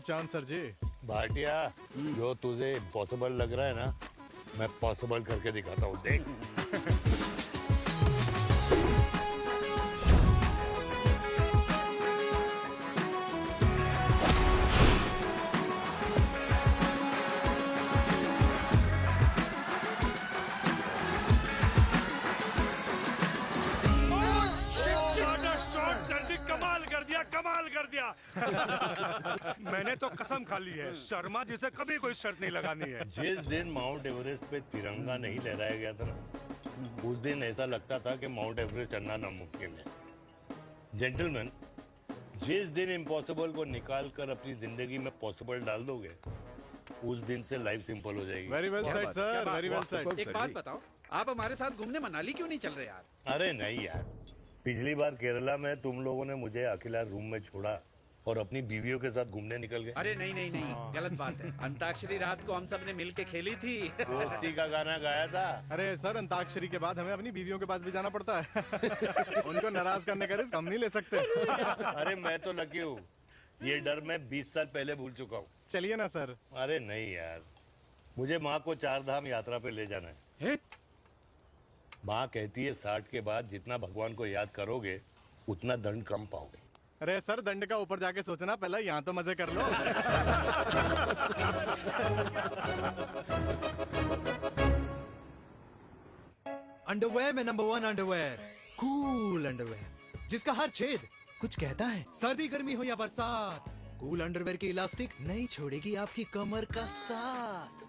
चांद सर जी। भाटिया, जो तुझे इम्पॉसिबल लग रहा है ना, मैं पॉसिबल करके दिखाता हूँ, देख। कमाल कर दिया। मैंने तो कसम खा ली है, शर्मा जी से कभी कोई शर्त नहीं लगानी है। जिस दिन माउंट एवरेस्ट पे तिरंगा नहीं लहराया गया था ना, उस दिन ऐसा लगता था कि माउंट एवरेस्ट चढ़ना नामुमकिन है। जेंटलमैन, जिस दिन इम्पॉसिबल को निकाल कर अपनी जिंदगी में पॉसिबल डाल दोगे, उस दिन से लाइफ सिंपल हो जाएगी। Very well said sir, very well said. एक बात बताओ, आप हमारे साथ घूमने मनाली क्यों नहीं चल रहे यार? अरे नहीं यार, पिछली बार केरला में तुम लोगों ने मुझे अकेला रूम में छोड़ा और अपनी बीवियों के साथ घूमने निकल गए। अरे नहीं नहीं नहीं, गलत बात है। अंताक्षरी रात को हम सब ने मिल के खेली थी। दोस्ती का गाना गाया था। अरे सर, अंताक्षरी के बाद हमें अपनी बीवियों के पास भी जाना पड़ता है। उनको नाराज करने का रिस्क हम नहीं ले सकते। अरे मैं तो लकी हूँ, ये डर मैं 20 साल पहले भूल चुका हूँ। चलिए ना सर। अरे नहीं यार, मुझे माँ को 4 धाम यात्रा पे ले जाना है। माँ कहती है 60 के बाद जितना भगवान को याद करोगे उतना दंड कम पाओगे। अरे सर, दंड का ऊपर जाके सोचना, पहले यहाँ तो मजे कर लो। अंडरवेयर में नंबर 1 अंडरवेयर, कूल अंडरवेयर, जिसका हर छेद कुछ कहता है। सर्दी गर्मी हो या बरसात, कूल अंडरवेयर की इलास्टिक नहीं छोड़ेगी आपकी कमर का साथ।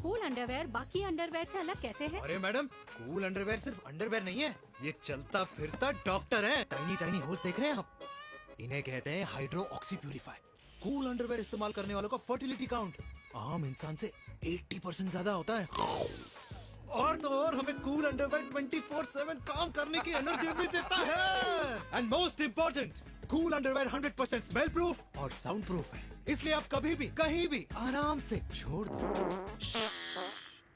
कूल अंडरवेयर बाकी अंडरवेयर से अलग कैसे है? अरे मैडम, कूल अंडरवेयर सिर्फ अंडरवेयर नहीं है, ये चलता फिरता डॉक्टर है। टाइनी टाइनी होल्स देख रहे हैं आप? इन्हें कहते हैं hydro oxy purifier. Cool underwear इस्तेमाल करने वालों का फर्टिलिटी काउंट आम इंसान से 80% ज्यादा होता है। और तो और हमें कूल अंडरवेयर 24/7 काम करने की एनर्जी भी देता है। And most important, cool underwear 100% smell proof और साउंड प्रूफ है, इसलिए आप कभी भी कहीं भी आराम से छोड़ दो,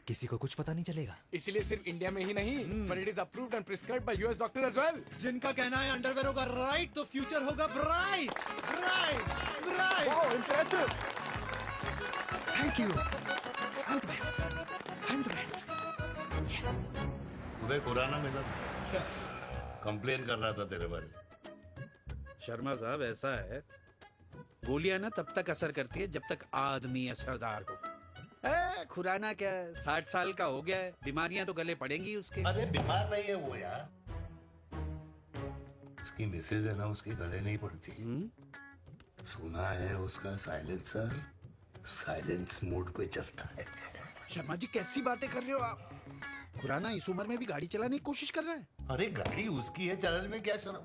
किसी को कुछ पता नहीं चलेगा। इसलिए सिर्फ इंडिया में ही नहीं, but it is approved and prescribed by US doctor as well. जिनका कहना है अंडरवेयर होगा राइट तो फ्यूचर होगा bright, bright, bright. Oh, impressive. Thank you. I'm the best. I'm the best. Yes. तुम्हें खुराना मिला, कंप्लेन कर रहा था तेरे बारे में। शर्मा साहब, ऐसा है, गोलियां ना तब तक असर करती है जब तक आदमी असरदार हो। खुराना क्या, 60 साल का हो गया है, बीमारियां तो गले पड़ेंगी उसके। अरे बीमार नहीं है वो यार, उसकी मिसेज है ना, उसके गले नहीं पड़ती। सुना है उसका साइलेंसर साइलेंस मोड पे चलता है। शर्मा जी, कैसी बातें कर रहे हो आप? खुराना इस उम्र में भी गाड़ी चलाने की कोशिश कर रहा है। अरे गाड़ी उसकी है, चलाने में क्या शर्म?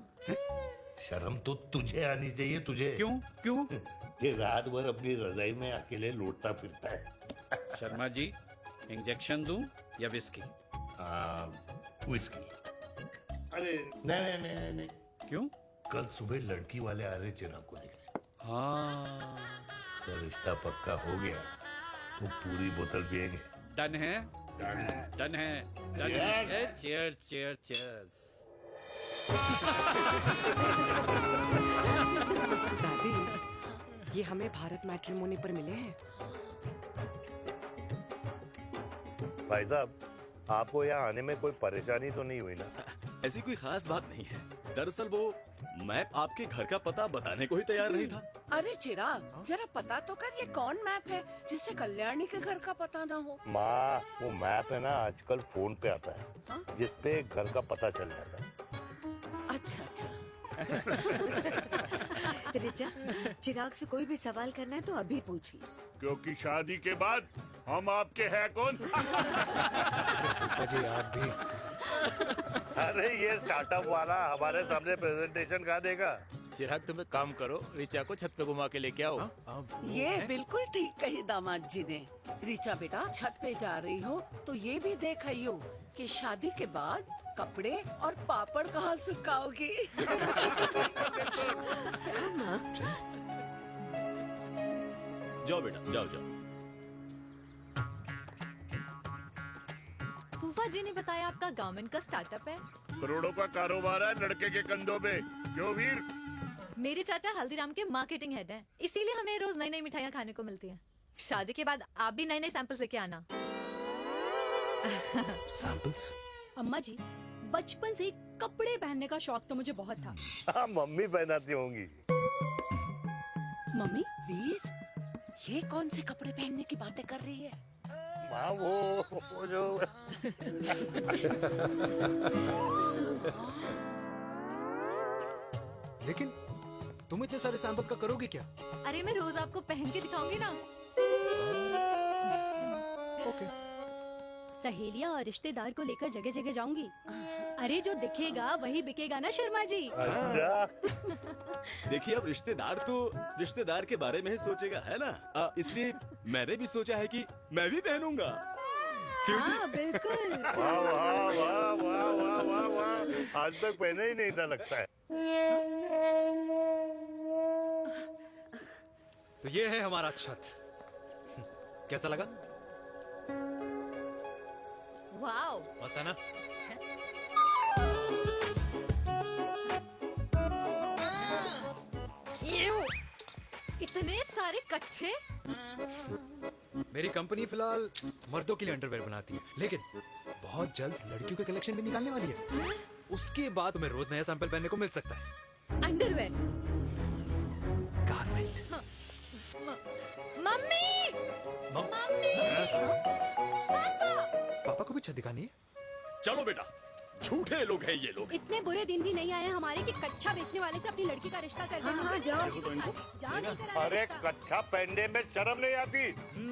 शर्म तो तुझे आनी चाहिए, तुझे। क्यों क्यों? ये रात भर अपनी रजाई में अकेले लौटता फिरता है। शर्मा जी, इंजेक्शन दूं या विस्की? विस्की। अरे नहीं नहीं नहीं नहीं। क्यों? कल सुबह लड़की वाले आ रहे चिराग को देखने। हाँ, तो रिश्ता पक्का हो गया तो पूरी बोतल पिएंगे। डन है, डन है, डन है। Cheers cheers cheers. दादी, ये हमें भारत मैट्रिमोनी पर मिले हैं। भाई साहब, आपको यहाँ आने में कोई परेशानी तो नहीं हुई ना? ऐसी कोई खास बात नहीं है। दरअसल वो मैप आपके घर का पता बताने को ही तैयार नहीं था। अरे चिराग, जरा पता तो कर, ये कौन मैप है जिससे कल्याणी के घर का पता ना हो? माँ, वो मैप है ना, आजकल फोन पे आता है। हाँ? जिसपे घर का पता चल जाता है। अच्छा अच्छा। रिचा, चिराग से कोई भी सवाल करना है तो अभी पूछिए, क्योंकि शादी के बाद हम आपके हैं कौन? जी आप भी। अरे ये स्टार्टअप वाला हमारे सामने प्रेजेंटेशन कहाँ देगा? चिराग, तुम एक काम करो, रिचा को छत पे घुमा के लेके आओ। ये बिल्कुल ठीक कही दामाद जी ने। रिचा बेटा, छत पे जा रही हो तो ये भी देख आइयो कि शादी के बाद कपड़े और पापड़ कहाँ सुखाओगी। जाओ बेटा, जाओ जाओ। फूफा जी ने बताया आपका गवर्नमेंट का स्टार्टअप है। करोड़ों का कारोबार है लड़के के कंधों पे। क्यों वीर? मेरे चाचा हल्दीराम के मार्केटिंग हेड हैं, इसीलिए हमें रोज नई नई मिठाइयाँ खाने को मिलती हैं। शादी के बाद आप भी नए नए सैंपल्स लेके आना। सैंपल्स? अम्मा जी, बचपन से कपड़े पहनने का शौक तो मुझे बहुत था। हाँ, मम्मी पहनाती होंगी। मम्मी? वीर, ये कौन से कपड़े पहनने की बातें कर रही है? माँ वो जो लेकिन तुम इतने सारे सैंपल्स का करोगे क्या? अरे मैं रोज आपको पहन के दिखाऊंगी ना। ओके। सहेलियां और रिश्तेदार को लेकर जगह जगह जाऊंगी। अरे जो दिखेगा वही बिकेगा ना शर्मा जी। देखिए, अब रिश्तेदार के बारे में ही सोचेगा, है ना? इसलिए मैंने भी सोचा है कि मैं भी पहनूंगा। हाँ बिल्कुल। वाह वाह वाह वाह वाह वाह वाह, आज तक पहना ही नहीं था लगता है। तो ये है हमारा छत। कैसा लगा? वाओ, मस्त है ना? इतने सारे कच्चे। मेरी कंपनी फिलहाल मर्दों के लिए अंडरवेयर बनाती है, लेकिन बहुत जल्द लड़कियों के कलेक्शन भी निकालने वाली है। उसके बाद तुम्हें रोज नया सैंपल पहनने को मिल सकता है। अंडरवेयर? गारमेंट। मम्मी, मम्मी, पापा को भी छत दिखानी है। चलो बेटा, झूठे लोग हैं ये लोग। इतने बुरे दिन भी नहीं आए हमारे कि कच्चा बेचने वाले से अपनी लड़की का रिश्ता कर देना। हाँ, जाओ। जाओ नहीं करा अरे रिश्ता। कच्चा पहनने में शर्म नहीं आती,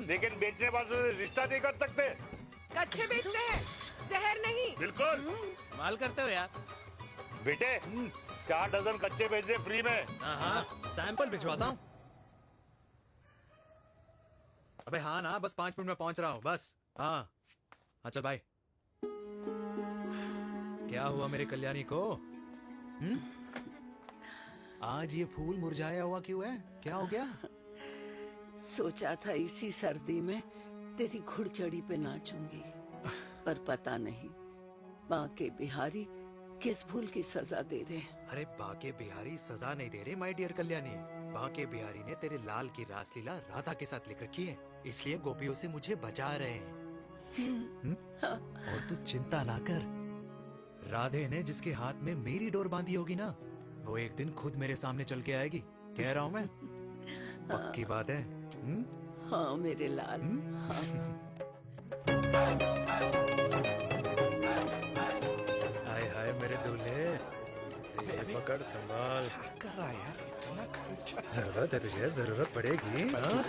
लेकिन बेचने वालों से रिश्ता नहीं कर सकते। कच्चे बेचते हैं, जहर नहीं। बिल्कुल। माल करते हो यार। बेटे, 4 डजन कच्चे भेज दे फ्री में। हाँ, सैंपल भिजवाता हूँ। अबे हाँ ना, बस 5 मिनट में पहुंच रहा हूँ बस। हाँ, अच्छा भाई। क्या हुआ मेरे कल्याणी को? आज ये फूल मुरझाया हुआ क्यों है? क्या हो गया? सोचा था इसी सर्दी में तेरी घुड़चड़ी पे नाचूंगी, पर पता नहीं बांके बिहारी किस भूल की सजा दे रहे। अरे बांके बिहारी सजा नहीं दे रहे माय डियर कल्याणी। बांके बिहारी ने तेरे लाल की रासलीला राधा के साथ लिख रखी है, इसलिए गोपियों से मुझे बचा रहे हैं। और तू चिंता ना कर, राधे ने जिसके हाथ में मेरी डोर बांधी होगी ना, वो एक दिन खुद मेरे सामने चल के आएगी। कह रहा हूँ मैं, पक्की बात है। हाँ मेरे लाल। हाय हाय मेरे दूल्हे, ये पकड़ संभाल। कर रहा है यार, इतना खर्चा। जरूरत है तुझे, जरूरत पड़ेगी। हाँ?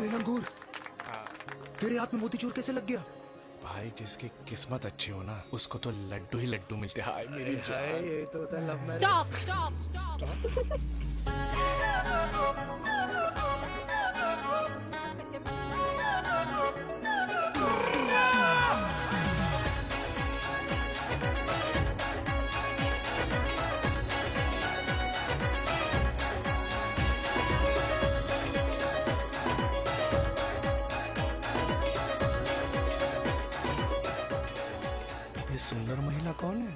लंगूर, तेरे हाथ में मोतीचूर कैसे लग गया? भाई जिसकी किस्मत अच्छी हो ना, उसको तो लड्डू ही लड्डू मिलते हैं। हाय मेरी जान। ये तो होता है love marriage. Stop stop stop. ये सुंदर महिला कौन है?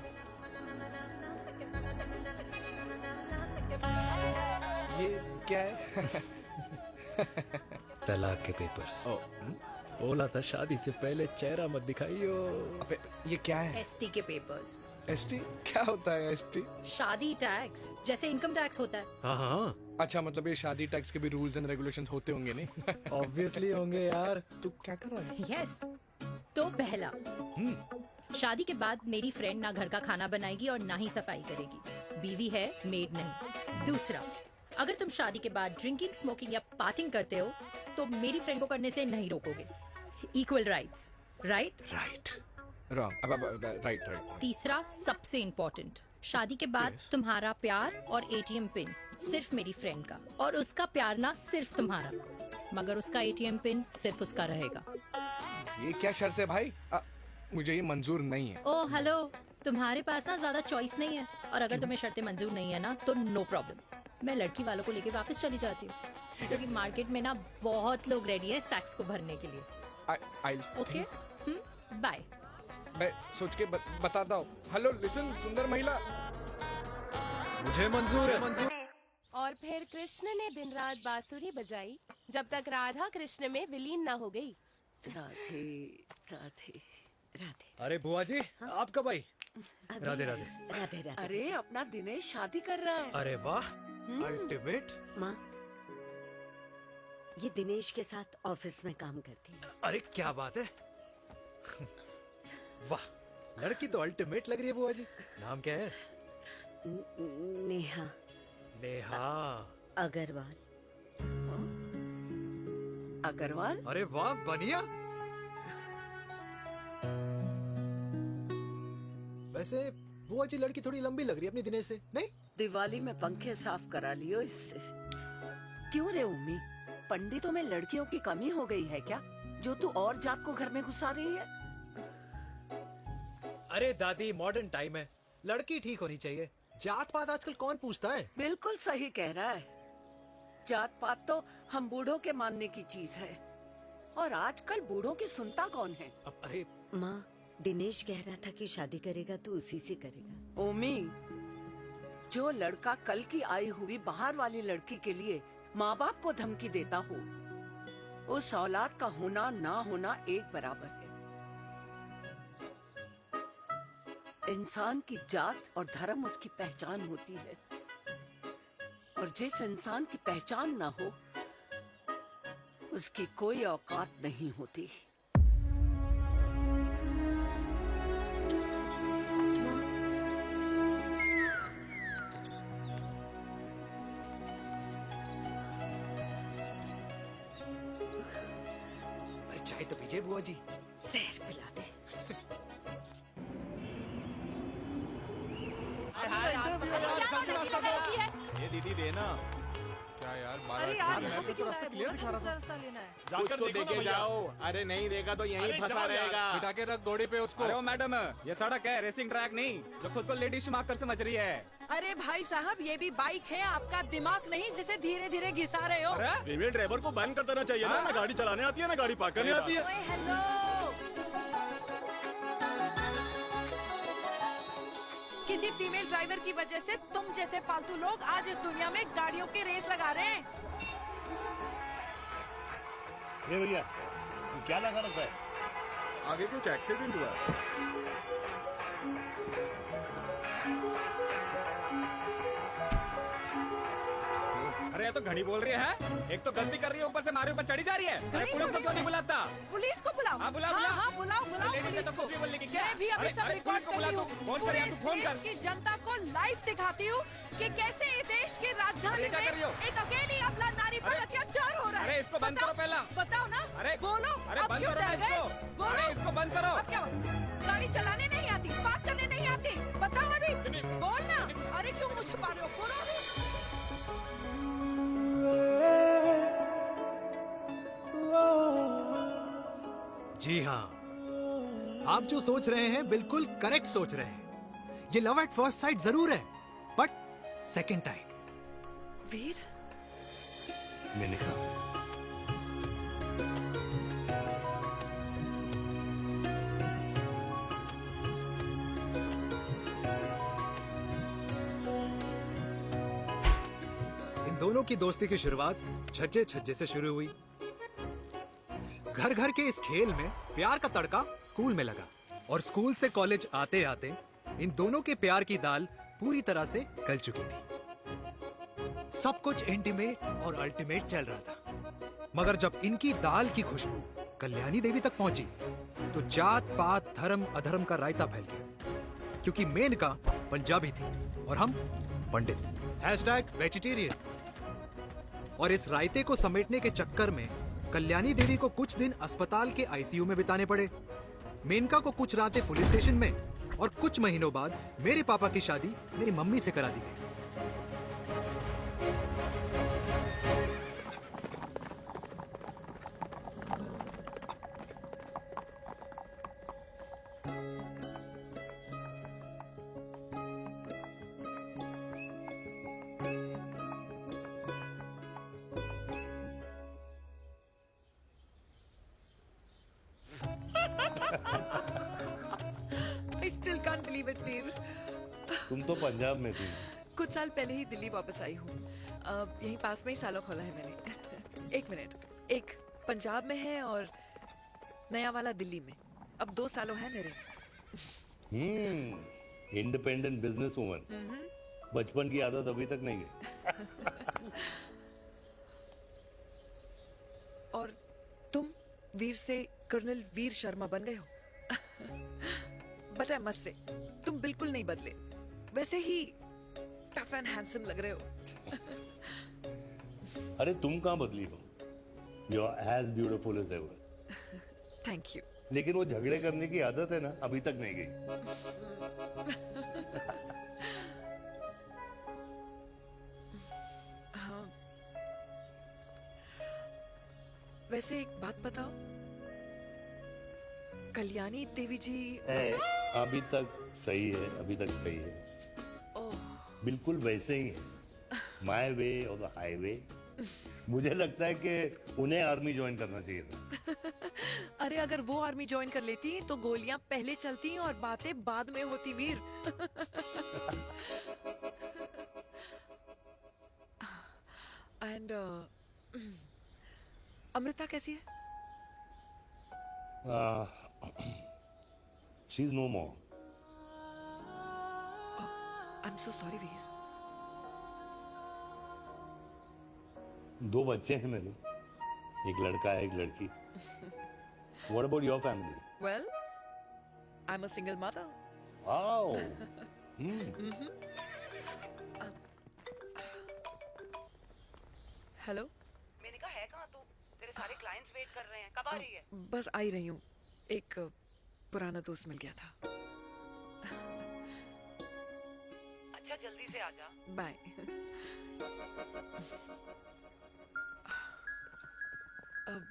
ये क्या है? तलाक के पेपर्स। बोला था शादी से पहले चेहरा मत दिखाइयो। अबे ये क्या है? एसटी के पेपर्स। एसटी क्या होता है? एसटी? शादी टैक्स, जैसे इनकम टैक्स होता है। हाँ हाँ, अच्छा, मतलब ये शादी टैक्स के भी रूल्स एंड रेगुलेशंस होते होंगे नहीं? ऑब्वियसली होंगे यार। तू क्या कर रहा है? यस। तो पहला, शादी के बाद मेरी फ्रेंड ना घर का खाना बनाएगी और ना ही सफाई करेगी, बीवी है, मेड नहीं। दूसरा, अगर तुम शादी के बाद ड्रिंकिंग, स्मोकिंग या पार्टिंग करते हो तो मेरी फ्रेंड को करने से नहीं रोकोगे। Equal rights, right? Right. Wrong. Right right. तीसरा, सबसे इम्पोर्टेंट, शादी के बाद तुम्हारा प्यार और एटीएम पिन सिर्फ मेरी फ्रेंड का, और उसका प्यार ना सिर्फ तुम्हारा, मगर उसका एटीएम पिन सिर्फ उसका रहेगा। ये क्या शर्त है भाई? मुझे ये मंजूर नहीं है। ओ हेलो, तुम्हारे पास ना ज्यादा चॉइस नहीं है, और अगर तुम्हें शर्तें मंजूर नहीं है ना तो नो प्रॉब्लम, मैं लड़की वालों को लेके वापस चली जाती हूँ। क्योंकि मार्केट में ना बहुत लोग रेडी हैं इस टैक्स को भरने के लिए। Okay, bye. मैं सोच के बताता हूँ। हेलो लिसन सुंदर महिला, मुझे मंजूर है। और फिर कृष्ण ने दिन रात बांसुरी बजाई जब तक राधा कृष्ण में विलीन न हो गई। राधे राधे राधे। अरे बुआ जी, आप कब आई? राधे राधे। राधे राधे। अरे अपना दिनेश शादी कर रहा है। अरे वाह, अल्टीमेट। माँ, ये दिनेश के साथ ऑफिस में काम करती है। अरे क्या बात है, वाह, लड़की तो अल्टीमेट लग रही है बुआ जी। नाम क्या है? नेहा। नेहा अग्रवाल। अग्रवाल? अरे वाह, बढ़िया। वैसे बुआ जी लड़की थोड़ी लंबी लग रही है अपनी दिनेश से, नहीं? दिवाली में पंखे साफ करा लियो इससे। क्यों रे उम्मी, पंडितों में लड़कियों की कमी हो गई है क्या, जो तू और जात को घर में घुसा रही है? अरे दादी, मॉडर्न टाइम है, लड़की ठीक होनी चाहिए। जात पात आजकल कौन पूछता है? बिल्कुल सही कह रहा है। जात पात तो हम बूढ़ों के मानने की चीज है, और आजकल बूढ़ों की सुनता कौन है? अरे माँ, दिनेश कह रहा था कि शादी करेगा तो उसी से करेगा। ओमी, जो लड़का कल की आई हुई बाहर वाली लड़की के लिए माँ बाप को धमकी देता हो, उस औलाद का होना ना होना एक बराबर है। इंसान की जात और धर्म उसकी पहचान होती है, और जिस इंसान की पहचान ना हो उसकी कोई औकात नहीं होती। अरे चाय तो पीजिए बुआ जी। जहर पिला दे। ये दीदी देना। क्या यार, अरे यार, यहाँ से क्यों लाए? बोला था दूसरा रास्ता लेना है। कुछ तो देके जाओ। अरे नहीं देगा तो यहीं फंसा रहेगा। बिठा के रख घोड़े पे उसको। अरे मैडम, ये सड़क है, रेसिंग ट्रैक नहीं जो खुद को लेडी शिमाकर समझ रही है। अरे भाई साहब, ये भी बाइक है, आपका दिमाग नहीं जिसे धीरे धीरे घिसा रहे हो। फीमेल ड्राइवर को बैन कर देना चाहिए ना गाड़ी चलाने आती है ना गाड़ी पार्क करने आती है। हेलो, किसी फीमेल ड्राइवर की वजह से तुम जैसे फालतू लोग आज इस दुनिया में गाड़ियों की रेस लगा रहे हैं। ये भैया, क्या लगा रखा है? आगे कुछ एक्सीडेंट हुआ है। अरे ये तो घड़ी बोल रही है, एक तो गलती कर रही है, ऊपर से हमारे ऊपर चढ़ी जा रही है। अरे पुलिस को क्यों नहीं बुलाता? पुलिस को बुलाओ। हाँ बुलाओ, बुलाओ। हाँ, बुलाओ बुलाओ पुलिस को। कुछ भी बोलने की क्या? मैं भी अभी सब अरे रिकॉर्ड पुलिस को कर बुला, रही तू हूँ। फोन कर, तू फोन कर। देश की जनता को लाइव दिखाती हूँ कि कैसे इस देश की राजधानी क्या कर रही हो? में एक अकेली अबला नारी पर अत्याचार हो रहा है। अरे इसको बंद करो पहला। बताओ ना। अरे बोलो। अरे अब बंद क्यों करो ना डर गए? इसको। बोलो। अरे इसको बंद करो। अब क्या गाड़ी चलाने नहीं आती, बात करने नहीं आती, बताओ अभी। बोल ना। अरे क्यों मुझे छुपा रहे हो? बोलो अभी। जी हाँ, आप जो सोच रहे हैं बिल्कुल करेक्ट सोच रहे हैं। ये लव एट फर्स्ट साइट जरूर है, बट सेकंड टाइम। वीर, मैंने कहा इन दोनों की दोस्ती की शुरुआत छज्जे छज्जे से शुरू हुई। घर घर के इस खेल में प्यार का तड़का स्कूल में लगा, और स्कूल से कॉलेज आते आते इन दोनों के प्यार की दाल पूरी तरह से गल चुकी थी। सब कुछ इंटीमेट और अल्टीमेट चल रहा था, मगर जब इनकी दाल की खुशबू कल्याणी देवी तक पहुंची तो जात पात धर्म अधर्म का रायता फैल गया, क्योंकि मेनका पंजाबी थी और हम पंडित। #वेजिटेरियन। और इस रायते को समेटने के चक्कर में कल्याणी देवी को कुछ दिन अस्पताल के आईसीयू में बिताने पड़े, मेनका को कुछ रातें पुलिस स्टेशन में, और कुछ महीनों बाद मेरे पापा की शादी मेरी मम्मी से करा दी गई। इट वीर। तुम तो पंजाब में थी। कुछ साल पहले ही दिल्ली वापस आई हूँ। यहीं पास में ही सालों खोला है मैंने। एक मिनट, एक पंजाब में है और नया वाला दिल्ली में। अब 2 सालों है मेरे। Independent business woman. बचपन की आदत अभी तक नहीं है। और तुम वीर से कर्नल वीर शर्मा बन गए हो। बट आई मस्ट से, तुम बिल्कुल नहीं बदले, वैसे ही टफ एंड हैंडसम लग रहे हो। अरे तुम कहाँ बदली हो? You are as beautiful as ever. Thank you. लेकिन वो झगड़े करने की आदत है ना, अभी तक नहीं गई। हाँ। वैसे एक बात बताओ, कल्याणी देवी जी अभी तक सही है, अभी तक सही है। बिल्कुल वैसे ही है, माय वे और द हाईवे। मुझे लगता है कि उन्हें आर्मी ज्वाइन करना चाहिए था। अरे अगर वो आर्मी ज्वाइन कर लेती तो गोलियां पहले चलती और बातें बाद में होती वीर। एंड अमृता कैसी है? She is no more. I am so sorry Veer. 2 बच्चे हैं मेरे, एक लड़का है, एक लड़की। What about your family? Well, I'm a single mother. Wow. Hello. मैंने कहा है कहाँ तू? तेरे सारे क्लाइंट्स वेट कर रहे हैं, कब आ रही है? बस आ ही रही हूँ, एक पुराना दोस्त मिल गया था। अच्छा जल्दी से आ जा। बाय। अब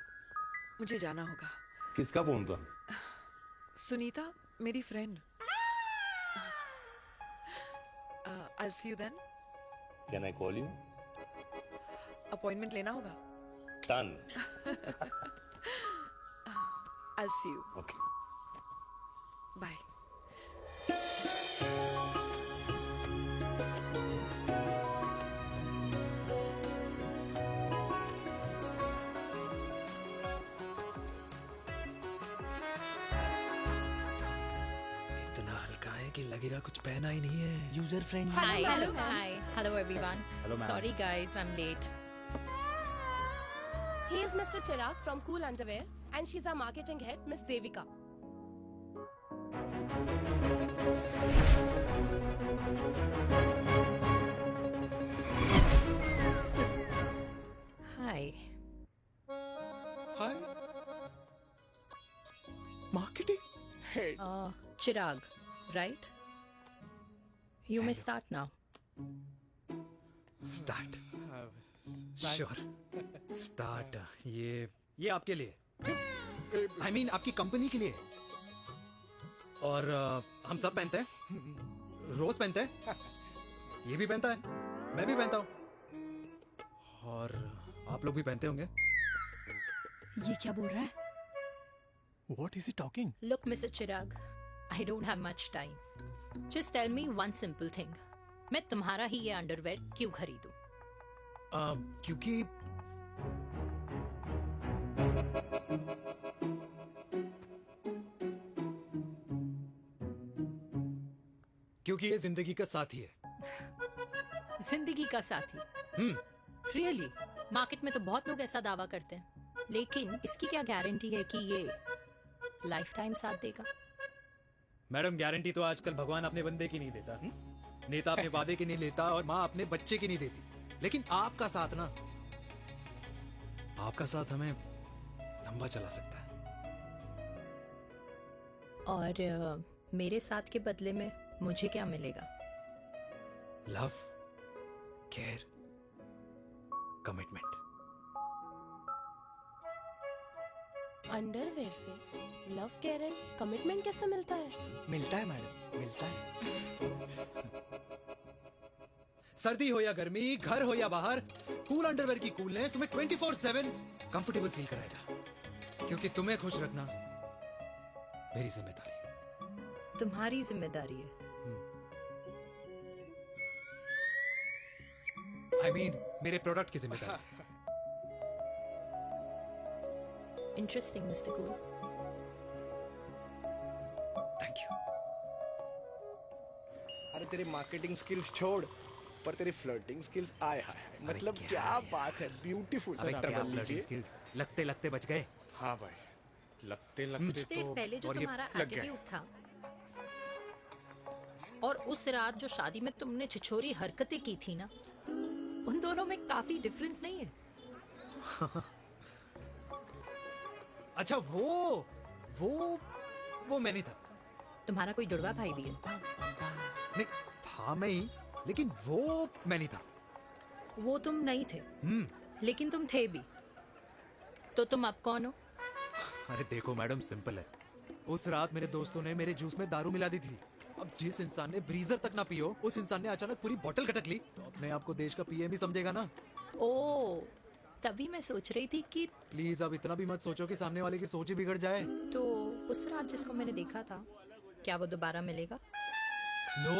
मुझे जाना होगा। किसका फोन था? सुनीता, मेरी friend. I'll see you then. Can I call you? Appointment लेना होगा। Done. I'll see you. Okay. Bye. कि लगेगा कुछ पहना ही नहीं है। User friendly. Hi. Hello everyone. Hello, ma'am. Sorry guys, I'm late. He is Mr. Chirag from Cool Underwear and she's our marketing head, Miss Devika. Hi. Hi. Marketing head. Chirag, right? You may start now. Start. Sure. Start. ये आपके लिए, I mean आपकी company के लिए। और हम सब पहनते हैं, रोज पहनते हैं, ये भी पहनता है, मैं भी पहनता हूँ, और आप लोग भी पहनते होंगे। ये क्या बोल रहा है? What is he talking? Look, Mr. Chirag, I don't have much time. Just tell me one simple thing. मैं तुम्हारा ही ये अंडरवेयर क्यों खरीदूं? क्योंकि ये जिंदगी का साथी है। जिंदगी का साथी? Really? मार्केट में तो बहुत लोग ऐसा दावा करते हैं, लेकिन इसकी क्या गारंटी है कि ये लाइफ टाइम साथ देगा? मैडम, गारंटी तो आजकल भगवान अपने बंदे की नहीं देता, नेता अपने वादे की नहीं लेता, और माँ अपने बच्चे की नहीं देती, लेकिन आपका साथ ना, आपका साथ हमें लंबा चला सकता है। और मेरे साथ के बदले में मुझे क्या मिलेगा? Love, care, commitment. अंडरवेयर से लव, केयर एंड कमिटमेंट कैसे मिलता है? मिलता है मैडम, मिलता है। सर्दी हो या गर्मी, घर हो या बाहर, कूल अंडरवेयर की कूलनेस तुम्हें 24/7 कंफर्टेबल फील कराएगा, क्योंकि तुम्हें खुश रखना मेरी जिम्मेदारी है। तुम्हारी जिम्मेदारी है? I mean, मेरे प्रोडक्ट की जिम्मेदारी। Interesting mister cool. Thank you. अरे तेरी मार्केटिंग स्किल्स छोड़, पर तेरी फ्लर्टिंग स्किल्स आए हाय, मतलब क्या बात है, ब्यूटीफुल। स्किल्स लगते लगते बच गए। हाँ भाई, लगते कुछ लगते देर तो पहले जो और ये तुम्हारा लग गए। एटीट्यूड था और उस रात जो शादी में तुमने छिछोरी हरकतें की थी ना, उन दोनों में काफी डिफरेंस नहीं है? अच्छा वो मैं नहीं था। तुम्हारा कोई जुड़वा भाई भी है? नहीं था मैं ही, लेकिन वो मैं नहीं था। वो तुम नहीं थे, लेकिन तुम थे भी। तो तुम अब कौन हो? अरे देखो मैडम, सिंपल है। उस रात मेरे दोस्तों ने मेरे जूस में दारू मिला दी थी। अब जिस इंसान ने ब्रीजर तक ना पियो, उस इंसान ने अचानक पूरी बोतल खटक ली, तो अपने आप को देश का पीएम ही समझेगा ना। ओ, तभी मैं सोच रही थी कि प्लीज अब इतना भी मत सोचो कि सामने वाले की सोच ही बिगड़ जाए। तो उस रात जिसको मैंने देखा था, क्या वो दोबारा मिलेगा? नो।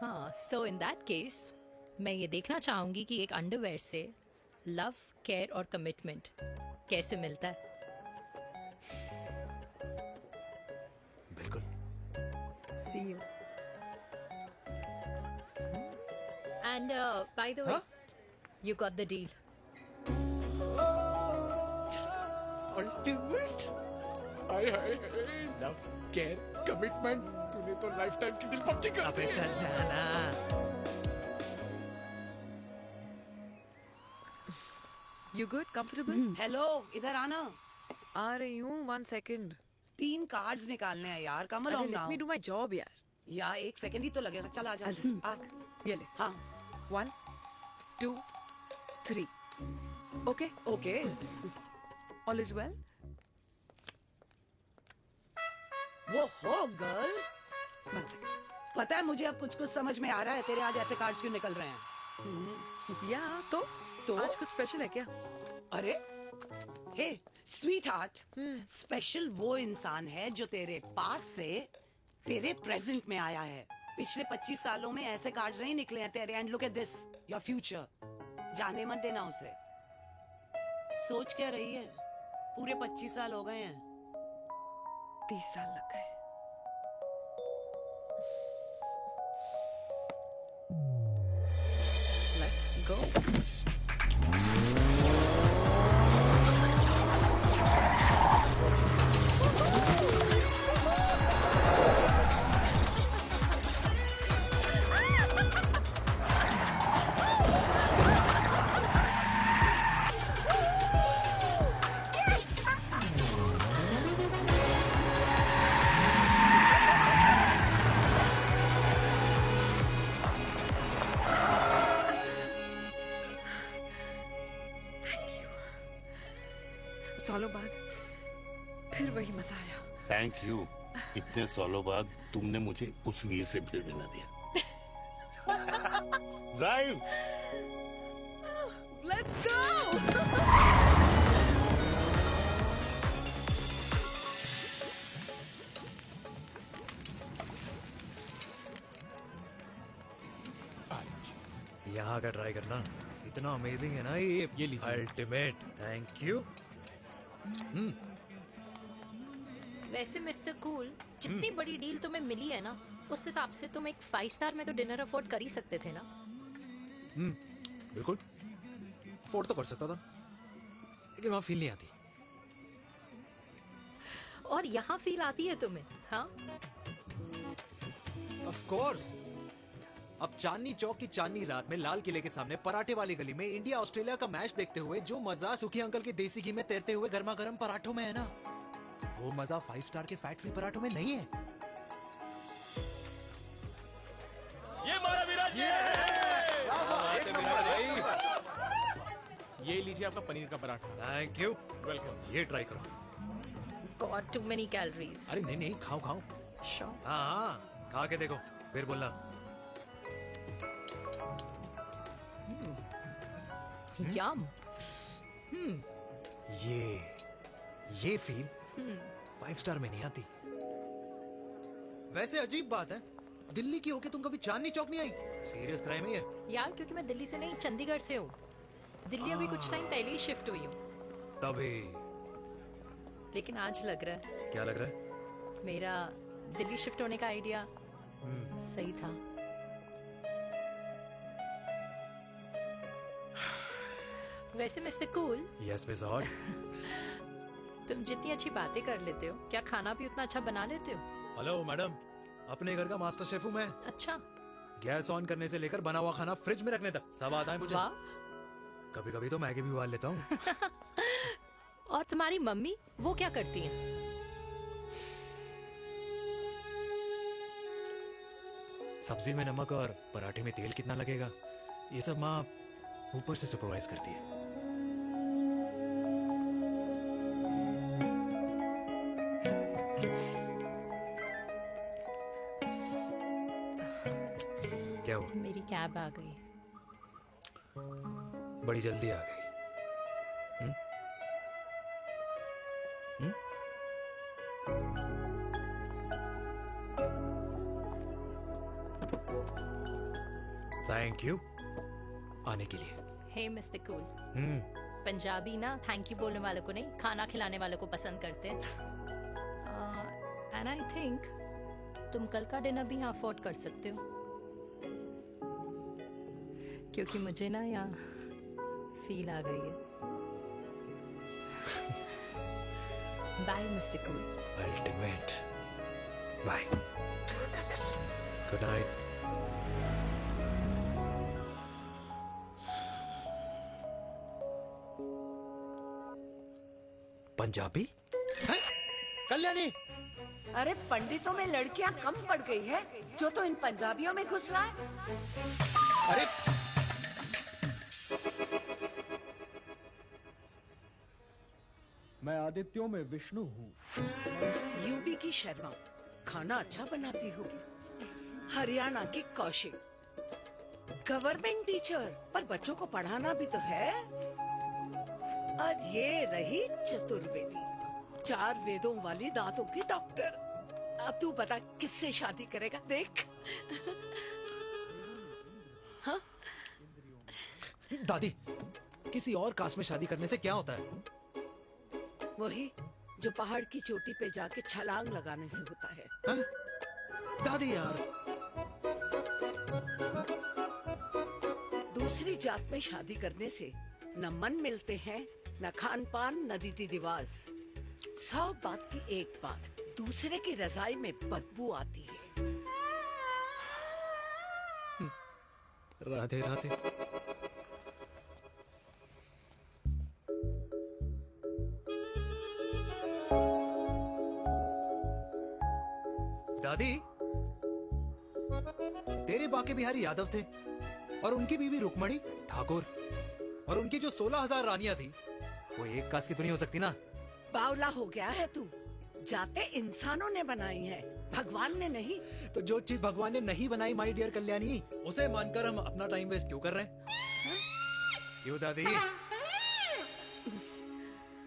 हाँ, सो इन दैट केस मैं ये देखना चाहूंगी कि एक अंडरवेयर से लव, केयर और कमिटमेंट कैसे मिलता है। बिल्कुल। See you. And by the way, you got the deal. Ultimate. Hi hi hi, love, care, commitment, तूने तो लाइफ टाइम की डील पक्की कर दी। अबे चल जाना। You good? Comfortable? हेलो, इधर आना। आ रही हूँ, 1 second. 3 कार्ड्स निकालने हैं यार, कम अरे along let now। me do my job यार. यार 1 सेकंड ही तो लगेगा, चल आजा। आ। ये ले. हाँ। 1, 2, 3. Okay? Okay. All is well? वो हो गर्ल। 1 second. पता है मुझे अब कुछ समझ में आ रहा है, तेरे आज ऐसे कार्ड्स क्यों निकल रहे हैं। या तो आज कुछ स्पेशल है क्या? अरे हे स्वीट हार्ट, स्पेशल वो इंसान है जो तेरे पास से तेरे प्रेजेंट में आया है। पिछले 25 सालों में ऐसे कार्ड्स नहीं निकले हैं तेरे। And look at this, your future. जाने मत देना उसे। सोच क्या रही है, पूरे 25 साल हो गए हैं। 30 साल लग गए। Let's go. सालों बाद फिर वही मजा आया। Thank you. इतने सालों बाद तुमने मुझे उस वीर से फिर मिला दिया। ड्राइव। Let's go. यहाँ का ट्राई करना, इतना अमेजिंग है ना ये लीजिए। अल्टीमेट। Thank you. वैसे मिस्टर कूल, जितनी बड़ी डील तुम्हें मिली है ना, उस हिसाब से तुम एक 5 स्टार में तो डिनर अफोर्ड कर ही सकते थे ना। बिल्कुल अफोर्ड तो कर सकता था, लेकिन वहां फील नहीं आती। और यहाँ फील आती है तुम्हें? हाँ, ऑफ कोर्स। अब चांदनी चौक की चांदनी रात में लाल किले के सामने पराठे वाली गली में इंडिया ऑस्ट्रेलिया का मैच देखते हुए जो मजा सुखी अंकल के देसी घी में तैरते हुए गर्मा गर्म पराठों में है ना, वो मजा 5 स्टार के फैट फ्री पराठों में नहीं है। ये मारा विराज। ये लीजिए आपका पनीर का पराठा। Thank you. वेलकम। ये ट्राई करो। God too many calories. अरे नहीं नहीं, खाओ खाओ। Sure. हाँ, खा के देखो फिर बोलना। यम। ये फील 5 स्टार में नहीं आती। वैसे अजीब बात है, दिल्ली की होके तुम कभी चांदनी चौक नहीं आई? सीरियस क्राइम है ये। यार क्योंकि मैं दिल्ली से नहीं चंडीगढ़ से हूँ। दिल्ली अभी कुछ टाइम पहले ही शिफ्ट हुई हूँ। तभी। लेकिन आज लग रहा है क्या लग रहा है? मेरा दिल्ली शिफ्ट होने का आइडिया सही था। वैसे mister cool, yes miss hot. तुम जितनी अच्छी बातें कर लेते हो, क्या खाना भी उतना अच्छा बना लेते हो? हेलो मैडम, अपने घर का मास्टर शेफ हूँ मैं। अच्छा। गैस ऑन करने से लेकर बना हुआ खाना फ्रिज में रखने तक सब आता है मुझे। कभी कभी तो मैगी भी उबाल लेता हूँ। और तुम्हारी मम्मी वो क्या करती हैं? सब्जी में नमक और पराठे में तेल कितना लगेगा, ये सब माँ ऊपर से सुपरवाइज करती है। क्या हुआ? मेरी कैब आ गई। बड़ी जल्दी आ गई। थैंक यू आने के लिए। हे मिस्टर कूल, पंजाबी ना थैंक यू बोलने वालों को नहीं, खाना खिलाने वालों को पसंद करते हैं। एंड आई थिंक तुम कल का डिनर भी यहाँ अफोर्ड कर सकते हो, क्योंकि मुझे ना यहाँ फील आ गई है। Bye mister cool. Ultimate. Bye. Good night. Punjabi? Kalyani! अरे पंडितों में लड़कियां कम पड़ गई है जो तो इन पंजाबियों में घुस रहा है। अरे मैं आदित्यों में विष्णु हूँ। यूपी की शर्मा खाना अच्छा बनाती होगी। हरियाणा की कौशिक गवर्नमेंट टीचर, पर बच्चों को पढ़ाना भी तो है। और ये रही चतुर्वेदी, 4 वेदों वाली दांतों की डॉक्टर। अब तू बता किससे शादी करेगा? देख। हाँ? दादी, किसी और कास्ट में शादी करने से क्या होता है? वही जो पहाड़ की चोटी पे जाके छलांग लगाने से होता है। हा? दादी यार, दूसरी जात में शादी करने से न मन मिलते हैं, न खान पान, न रीति रिवाज। 100 बात की एक बात, दूसरे की रजाई में बदबू आती है। राधे राधे। दादी, तेरे बाके बिहारी यादव थे और उनकी बीवी रुक्मणी ठाकुर, और उनकी जो 16,000 रानियां थी वो एक कास्ट की तो नहीं हो सकती ना? बावला हो गया है तू। जाते इंसानों ने बनाई है, भगवान ने नहीं। तो जो चीज भगवान ने नहीं बनाई माय डियर कल्याणी, उसे मानकर हम अपना टाइम वेस्ट क्यों कर रहे हैं? क्यों दादी?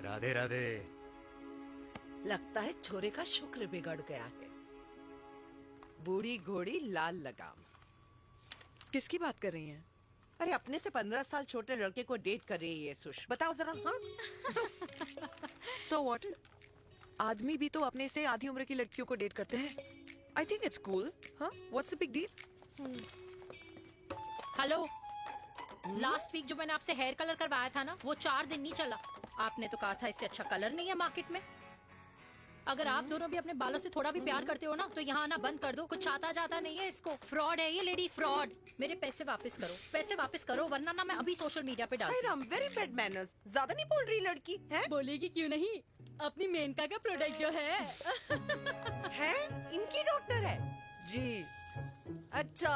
राधे राधे। लगता है छोरे का शुक्र बिगड़ गया है। बूढ़ी घोड़ी लाल लगाम। किसकी बात कर रही हैं? अरे अपने से 15 साल छोटे लड़के को डेट कर रही है ये सुश। बताओ जरा। हाँ? So what? आदमी भी तो अपने से आधी उम्र की लड़कियों को डेट करते हैं। I think it's cool. हाँ? What's the big deal? Hello, last week जो मैंने आपसे हेयर कलर करवाया था ना, वो 4 दिन नहीं चला। आपने तो कहा था इससे अच्छा कलर नहीं है मार्केट में। अगर आप दोनों भी अपने बालों से थोड़ा भी प्यार करते हो ना, तो यहाँ आना बंद कर दो। कुछ आता जाता नहीं है इसको। फ्रॉड है ये लेडी, फ्रॉड। मेरे पैसे वापस करो, पैसे वापस करो, वरना ना मैं अभी सोशल मीडिया पे डाल दूँ। Very bad manners. ज्यादा नहीं बोल रही लड़की है? बोलेगी क्यों नहीं? अपनी मेनका का प्रोडक्ट जो है है इनकी डॉक्टर है जी। अच्छा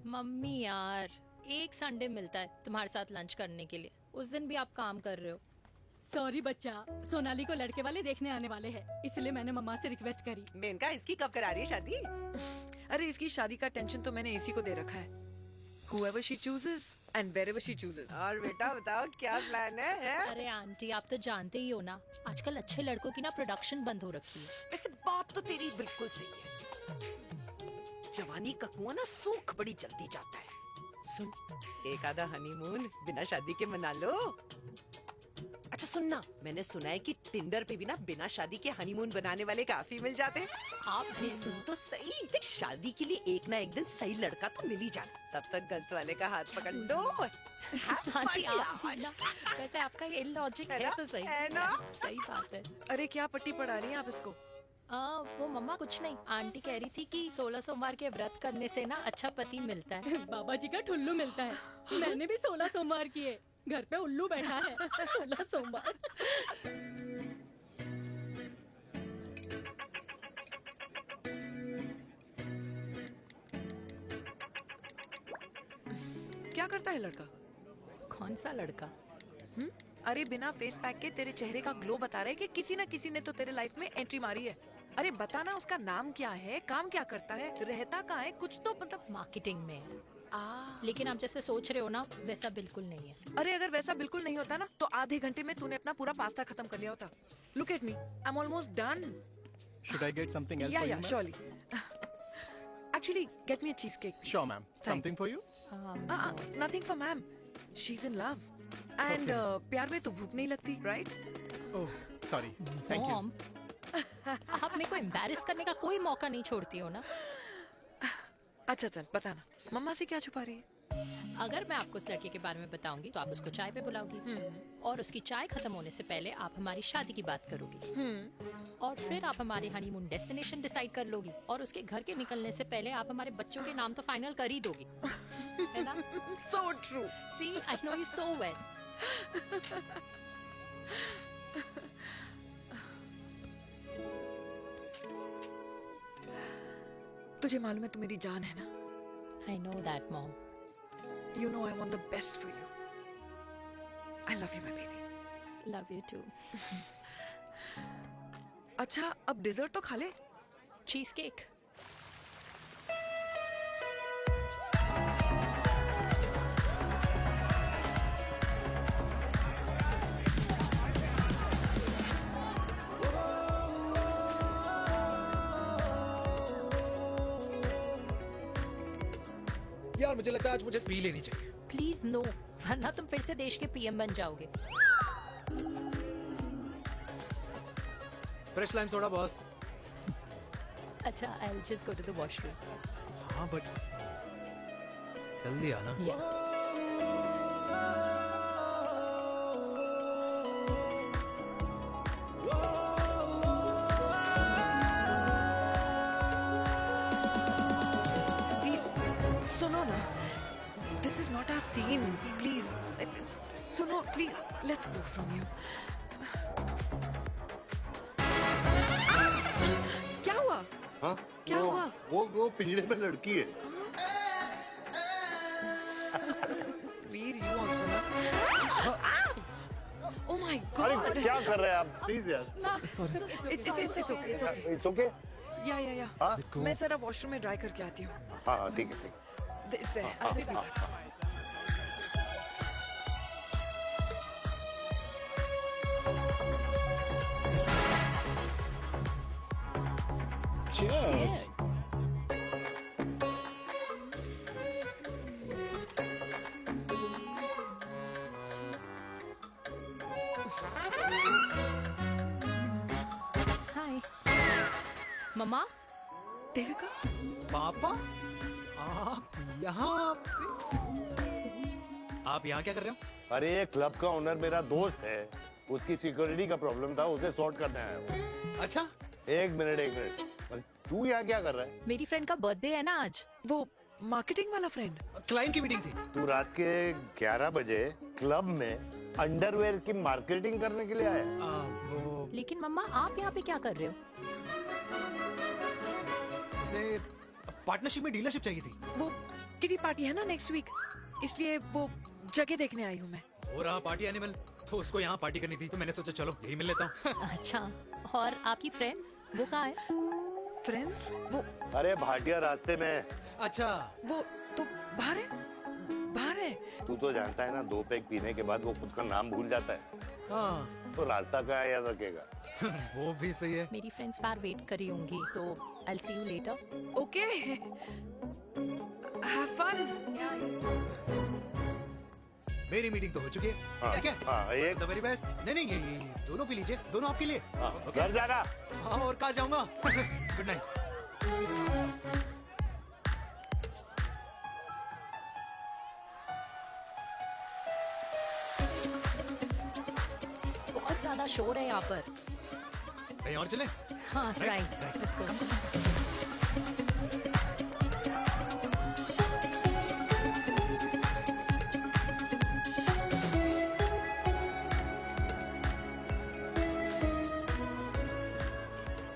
मम्मी यार, एक संडे मिलता है तुम्हारे साथ लंच करने के लिए, उस दिन भी आप काम कर रहे हो। सॉरी बच्चा, सोनाली को लड़के वाले देखने आने वाले हैं, इसलिए मैंने मम्मा से रिक्वेस्ट करी। मेनका, इसकी कब करा रही है शादी? अरे इसकी शादी का टेंशन तो मैंने इसी को दे रखा है। Whoever she chooses and wherever she chooses. और बेटा बताओ क्या प्लान है? अरे आंटी, आप तो जानते ही हो ना, आजकल अच्छे लड़कों की ना प्रोडक्शन बंद हो रखी है। वैसे बात तो तेरी बिल्कुल सही है। जवानी का कुआं ना सूख बड़ी जल्दी जाता है। सुन, एक आधा हनीमून बिना शादी के मना लो। अच्छा सुनना, मैंने सुना है कि टिंडर पे भी ना बिना शादी के हनीमून बनाने वाले काफी मिल जाते हैं। आप भी सुन तो सही, देख शादी के लिए एक ना एक दिन सही लड़का तो मिल ही जाना, तब तक गलत वाले का हाथ पकड़ लो। आंटी आप भी ना, वैसे आपका ये लॉजिक है तो सही है ना, सही बात है। अरे क्या पट्टी पढ़ा रही हैं आप इसको? वो मम्मा कुछ नहीं, आंटी कह रही थी कि 16 सोमवार के व्रत करने से ना अच्छा पति मिलता है। बाबा जी का ठुल्लू मिलता है। मैंने भी 16 सोमवार किए, घर पे उल्लू बैठा है। 16 सोमवार। क्या करता है लड़का? कौन सा लड़का? अरे बिना फेस पैक के तेरे चेहरे का ग्लो बता रहा है कि किसी ना किसी ने तो तेरे लाइफ में एंट्री मारी है। अरे बता ना, उसका नाम क्या है, काम क्या करता है, रहता कहाँ है, कुछ तो मतलब। मार्केटिंग में। लेकिन आप जैसे सोच रहे हो ना, वैसा बिल्कुल नहीं है। अरे अगर वैसा बिल्कुल नहीं होता ना तो आधे घंटे में तूने अपना पूरा पास्ता खत्म कर लिया होता। Look at me, I am almost done. Should I get something else Yeah, for yeah, you, ma'am? surely. Actually, get me a cheesecake. Sure, ma'am. Something for you? Nothing for ma'am. She's in love. And प्यार में तो भूख नहीं लगती, right? Oh, sorry. Thank you. Mom, आप मेरे को embarrass करने का कोई मौका नहीं छोड़ती हो ना। अच्छा चल बताना, मम्मा से क्या छुपा रही है? अगर मैं आपको उस लड़के के बारे में बताऊंगी तो आप उसको चाय पे बुलाओगी, और उसकी चाय खत्म होने से पहले आप हमारी शादी की बात करोगी, और फिर आप हमारे हनीमून डेस्टिनेशन डिसाइड कर लोगी, और उसके घर के निकलने से पहले आप हमारे बच्चों के नाम तो फाइनल कर ही दोगी, है ना? So true. See, I know you so well. तुझे मालूम है तू मेरी जान है ना? I know that, Mom. You know I want the best for you. I love you, my baby. Love you too. अच्छा अब डिजर्ट तो खा ले। Cheese cake. यार मुझे लगता है आज मुझे पी लेनी चाहिए। प्लीज नो, वरना तुम फिर से देश के पीएम बन जाओगे। Fresh lime soda boss. अच्छा, I'll just go to the washroom. हाँ बट जल्दी आना। Yeah. सुनो ना, this is not our scene. Please, सुनो please, let's go from here. क्या हुआ? हाँ? क्या हुआ? वो पिंजरे में लड़की है। वीर, you also ना? Oh my God! अरे क्या कर रहे हैं आप? प्लीज यार। Sorry. It's okay. It's okay. It's okay? Yeah. हाँ? मैं जरा वॉशरूम में ड्राई करके आती हूँ। हाँ ठीक है। This way. I'll just be back. Cheers. Hi. मम्मा? देविका? पापा? आप यहाँ क्या कर रहे हो? अरे ये क्लब का ओनर मेरा दोस्त है, उसकी सिक्योरिटी का प्रॉब्लम था, उसे सॉर्ट करने आया हूँ। अच्छा? एक मिनट। अरे तू यहाँ क्या कर रहा है? मेरी फ्रेंड का बर्थडे है ना आज। वो मार्केटिंग वाला फ्रेंड। क्लाइंट की मीटिंग थी। तू रात के 11 बजे क्लब में अंडरवेयर की मार्केटिंग करने के लिए आया? लेकिन मम्मा आप यहाँ पे क्या कर रहे हो? उसे पार्टनरशिप में डीलरशिप चाहिए थी। वो किटी पार्टी है ना नेक्स्ट वीक, इसलिए वो जगह देखने आई हूँ मैं। हो रहा पार्टी एनिमल, तो उसको यहाँ पार्टी करनी थी, तो मैंने सोचा चलो यही मिल लेता हूँ। अच्छा, और आपकी फ्रेंड्स वो कहाँ है? फ्रेंड्स? वो अरे भाटिया रास्ते में। अच्छा, वो तो बाहर है। तू तो जानता है ना, 2 पैक पीने के बाद वो खुद का नाम भूल जाता है। हाँ तो रास्ता क्या याद रखेगा? वो भी सही है। मेरी फ्रेंड्स बाहर वेट कर रही होंगी, so I will see you later. Okay, have fun. मेरी मीटिंग तो हो चुकी है। हाँ, ठीक है, हाँ, एक द वेरी बेस्ट। नहीं नहीं, ये दोनों पी लीजिए, दोनों आपके लिए। घर जाना। हाँ, और कहाँ जाऊंगा? Good night. बहुत ज्यादा शोर है यहाँ पर। कहीं और चले? हाँ, राइट, लेट्स गो।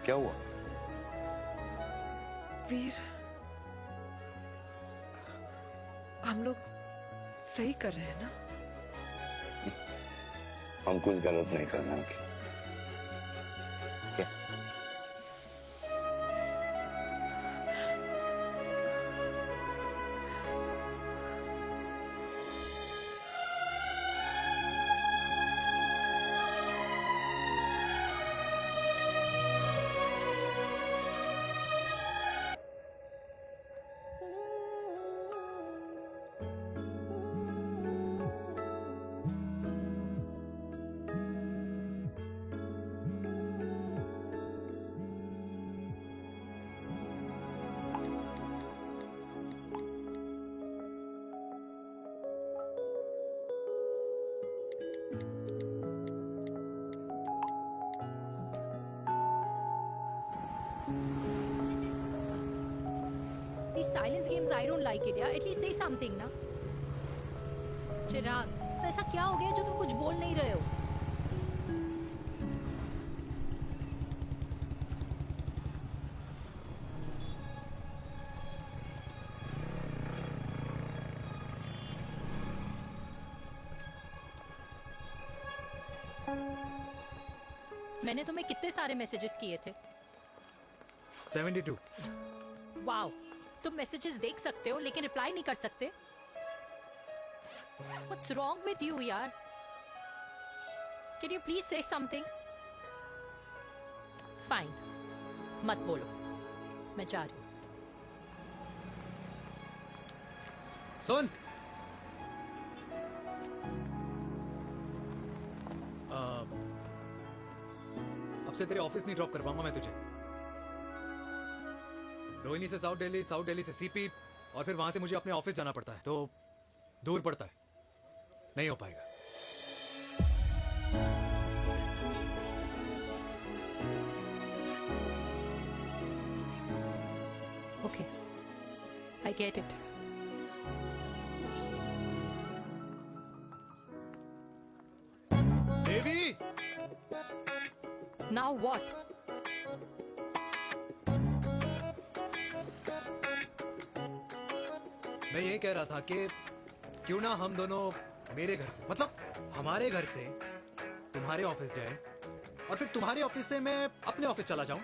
क्या हुआ? वीर, हम लोग सही कर रहे हैं ना? हम कुछ गलत नहीं कर रहे हैं। क्या? These silence games, I don't like it, yeah. At least say something, ना। चिराग, तो ऐसा क्या हो गया जो तुम कुछ बोल नहीं रहे हो? मैंने तुम्हें कितने सारे मैसेजेस किए थे? 72। वाओ, तुम मैसेजेस देख सकते हो लेकिन रिप्लाई नहीं कर सकते? What's wrong with you, यार? Can you please say something? Fine, मत बोलो, मैं जा रही हूँ। सुन, अब से तेरे ऑफिस नहीं ड्रॉप कर पाऊंगा मैं तुझे। रोहिणी से साउथ दिल्ली से सीपी, और फिर वहां से मुझे अपने ऑफिस जाना पड़ता है, तो दूर पड़ता है, नहीं हो पाएगा। Okay, I get it. Devi! Now what? मैं ये कह रहा था कि क्यों ना हम दोनों मेरे घर से, मतलब हमारे घर से तुम्हारे ऑफिस जाए, और फिर तुम्हारे ऑफिस से मैं अपने ऑफिस चला जाऊं,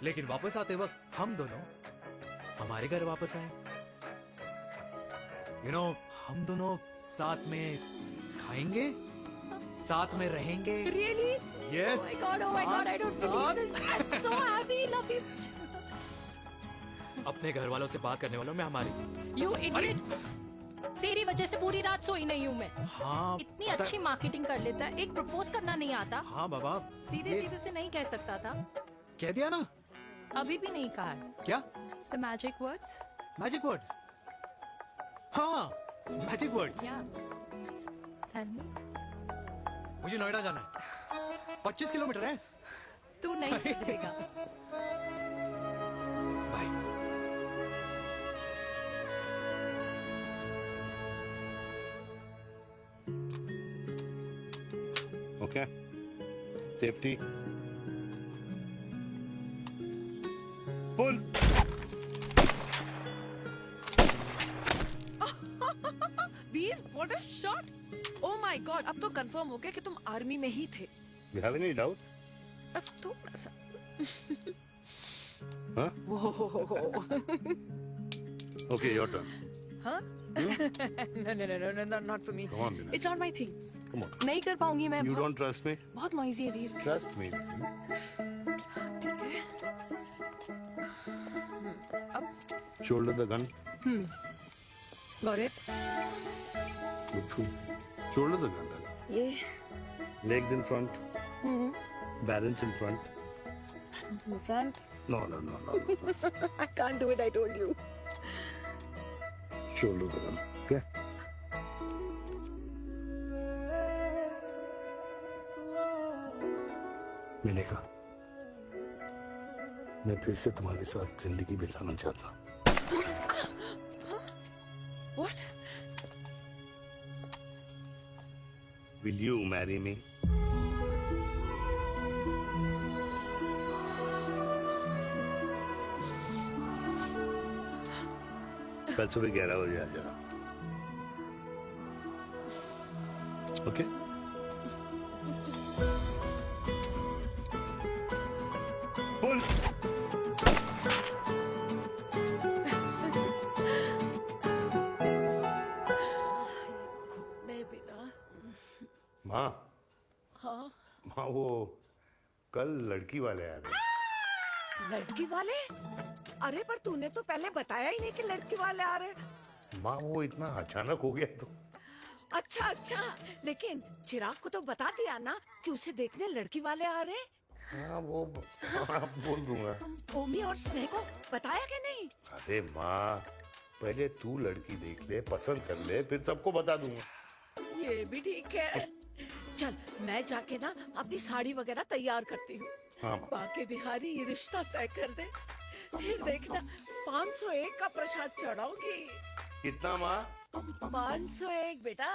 लेकिन वापस आते वक्त हम दोनों हमारे घर वापस आए। यू नो, हम दोनों साथ में खाएंगे, साथ में रहेंगे। Really? Yes. Oh my God, I don't believe this. I'm so happy, love you. अपने घर वालों से बात करने वालों में हमारी। You idiot! तेरी वजह से पूरी रात सोई नहीं हूँ मैं। हाँ, इतनी अच्छी मार्केटिंग कर लेता है, एक प्रपोज करना नहीं आता। हाँ बाबा, सीधे सीधे से नहीं कह सकता था। कह दिया ना। अभी भी नहीं कहा है। क्या? The magic words? Magic words? हाँ, मैजिक वर्ड्स। Tell me. मुझे नोएडा जाना है, 25 किलोमीटर है। तू नहीं सीखेगा। Bye. Okay, safety pull. Veer, what a shot! Oh my god, अब तो कंफर्म हो गया कि तुम आर्मी में ही थे। You have any doubts? अब थोड़ा सा। Huh? वो Okay, your turn. हाँ? No, not for me. Come on, Meena. It's not my thing. Come on. नहीं कर पाऊंगी मैं. You don't trust me? बहुत noisy है धीर. Trust me. Shoulder the gun. Got it. Good. Shoulder the gun. ये. Legs in front. Balance in front. Balance in the front. No. I can't do it. I told you. Shoulder the gun. Okay. मैंने कहा मैं फिर से तुम्हारे साथ जिंदगी बिताना चाहता हूँ. What? Will you marry me? कल सुबह 11 बजे आ जाना. ओके? बोल. माँ. हाँ माँ वो कल लड़की वाले आ रहे. लड़की वाले? अरे पर तूने तो पहले बताया ही नहीं कि लड़की वाले आ रहे. माँ वो इतना अचानक हो गया तो. अच्छा लेकिन चिराग को तो बता दिया ना कि उसे देखने लड़की वाले आ रहे. हाँ वो बोल दूंगा. ओमी और स्नेह को बताया कि नहीं? अरे माँ पहले तू लड़की देख ले, पसंद कर ले, फिर सबको बता दूंगा. ये भी ठीक है. चल मैं जाके ना अपनी साड़ी वगैरह तैयार करती हूँ. हाँ बाकी बिहारी ये रिश्ता तय कर दे, फिर देखना 501 का प्रसाद चढ़ाऊंगी. कितना माँ? 501 बेटा.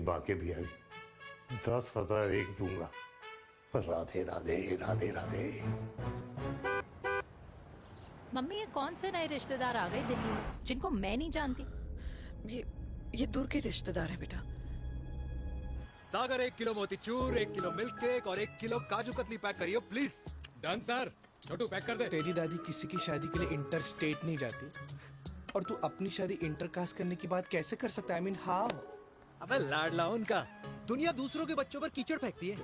बाकी बिहारी 10,001 दूंगा. राधे राधे राधे राधे. मम्मी ये कौन से नए रिश्तेदार आ गए दिल्ली में जिनको मैं नहीं जानती? ये दूर के रिश्तेदार है बेटा. सागर 1 किलो मोतीचूर, 1 किलो मिल्क केक और 1 किलो काजू कतली पैक करियो please. Done sir. Chhotu pack कर दे. तेरी दादी किसी की शादी के लिए इंटर स्टेट नहीं जाती और तू अपनी शादी इंटर कास्ट करने की बात कैसे कर सकता है? I mean, how? अबे लाडला उनका. दुनिया दूसरों के बच्चों पर कीचड़ फेंकती है,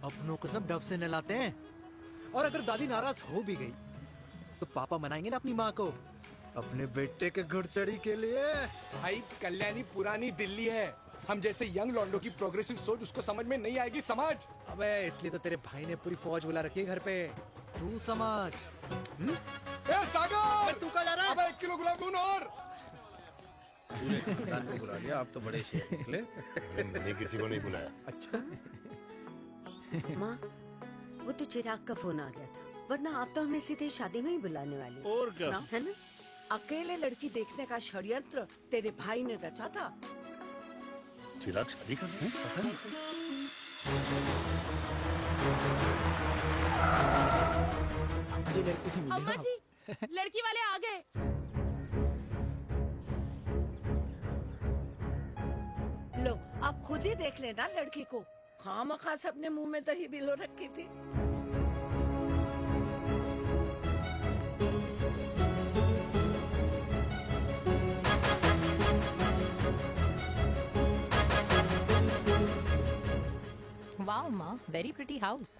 अपनों को सब डब से नहलाते हैं. और अगर दादी नाराज हो भी गई तो पापा मनाएंगे ना अपनी माँ को अपने बेटे के घुड़चड़ी के लिए. भाई कल्याणी पुरानी दिल्ली है. हम जैसे यंग लॉन्डो की प्रोग्रेसिव सोच उसको समझ में नहीं आएगी. समझ. अबे इसलिए तो तेरे भाई ने पूरी फौज बुला रखी है घर पे. तू समझ. ए सागर तू कहाँ जा रहा है? अबे 1 किलो गुलाब जामुन और. पूरे खानदान को बुला लिया. आप तो बड़े शेर निकले. मैंने किसी को नहीं बुलाया. अच्छा. माँ वो तो चिराग का फोन आ गया था, वरना आप तो हमें सीधे शादी में ही बुलाने वाली. और क्या? है ना? अकेले लड़की देखने का षड्यंत्र तेरे भाई ने रचा था. चिराग शादी कर रहे हैं? पता नहीं. अम्मा जी लड़की वाले आ गए. लो आप खुद ही देख लेना लड़की को. खामखा सबने मुंह में दही बिलो रखी थी. वाओ माँ, वेरी प्रिटी हाउस.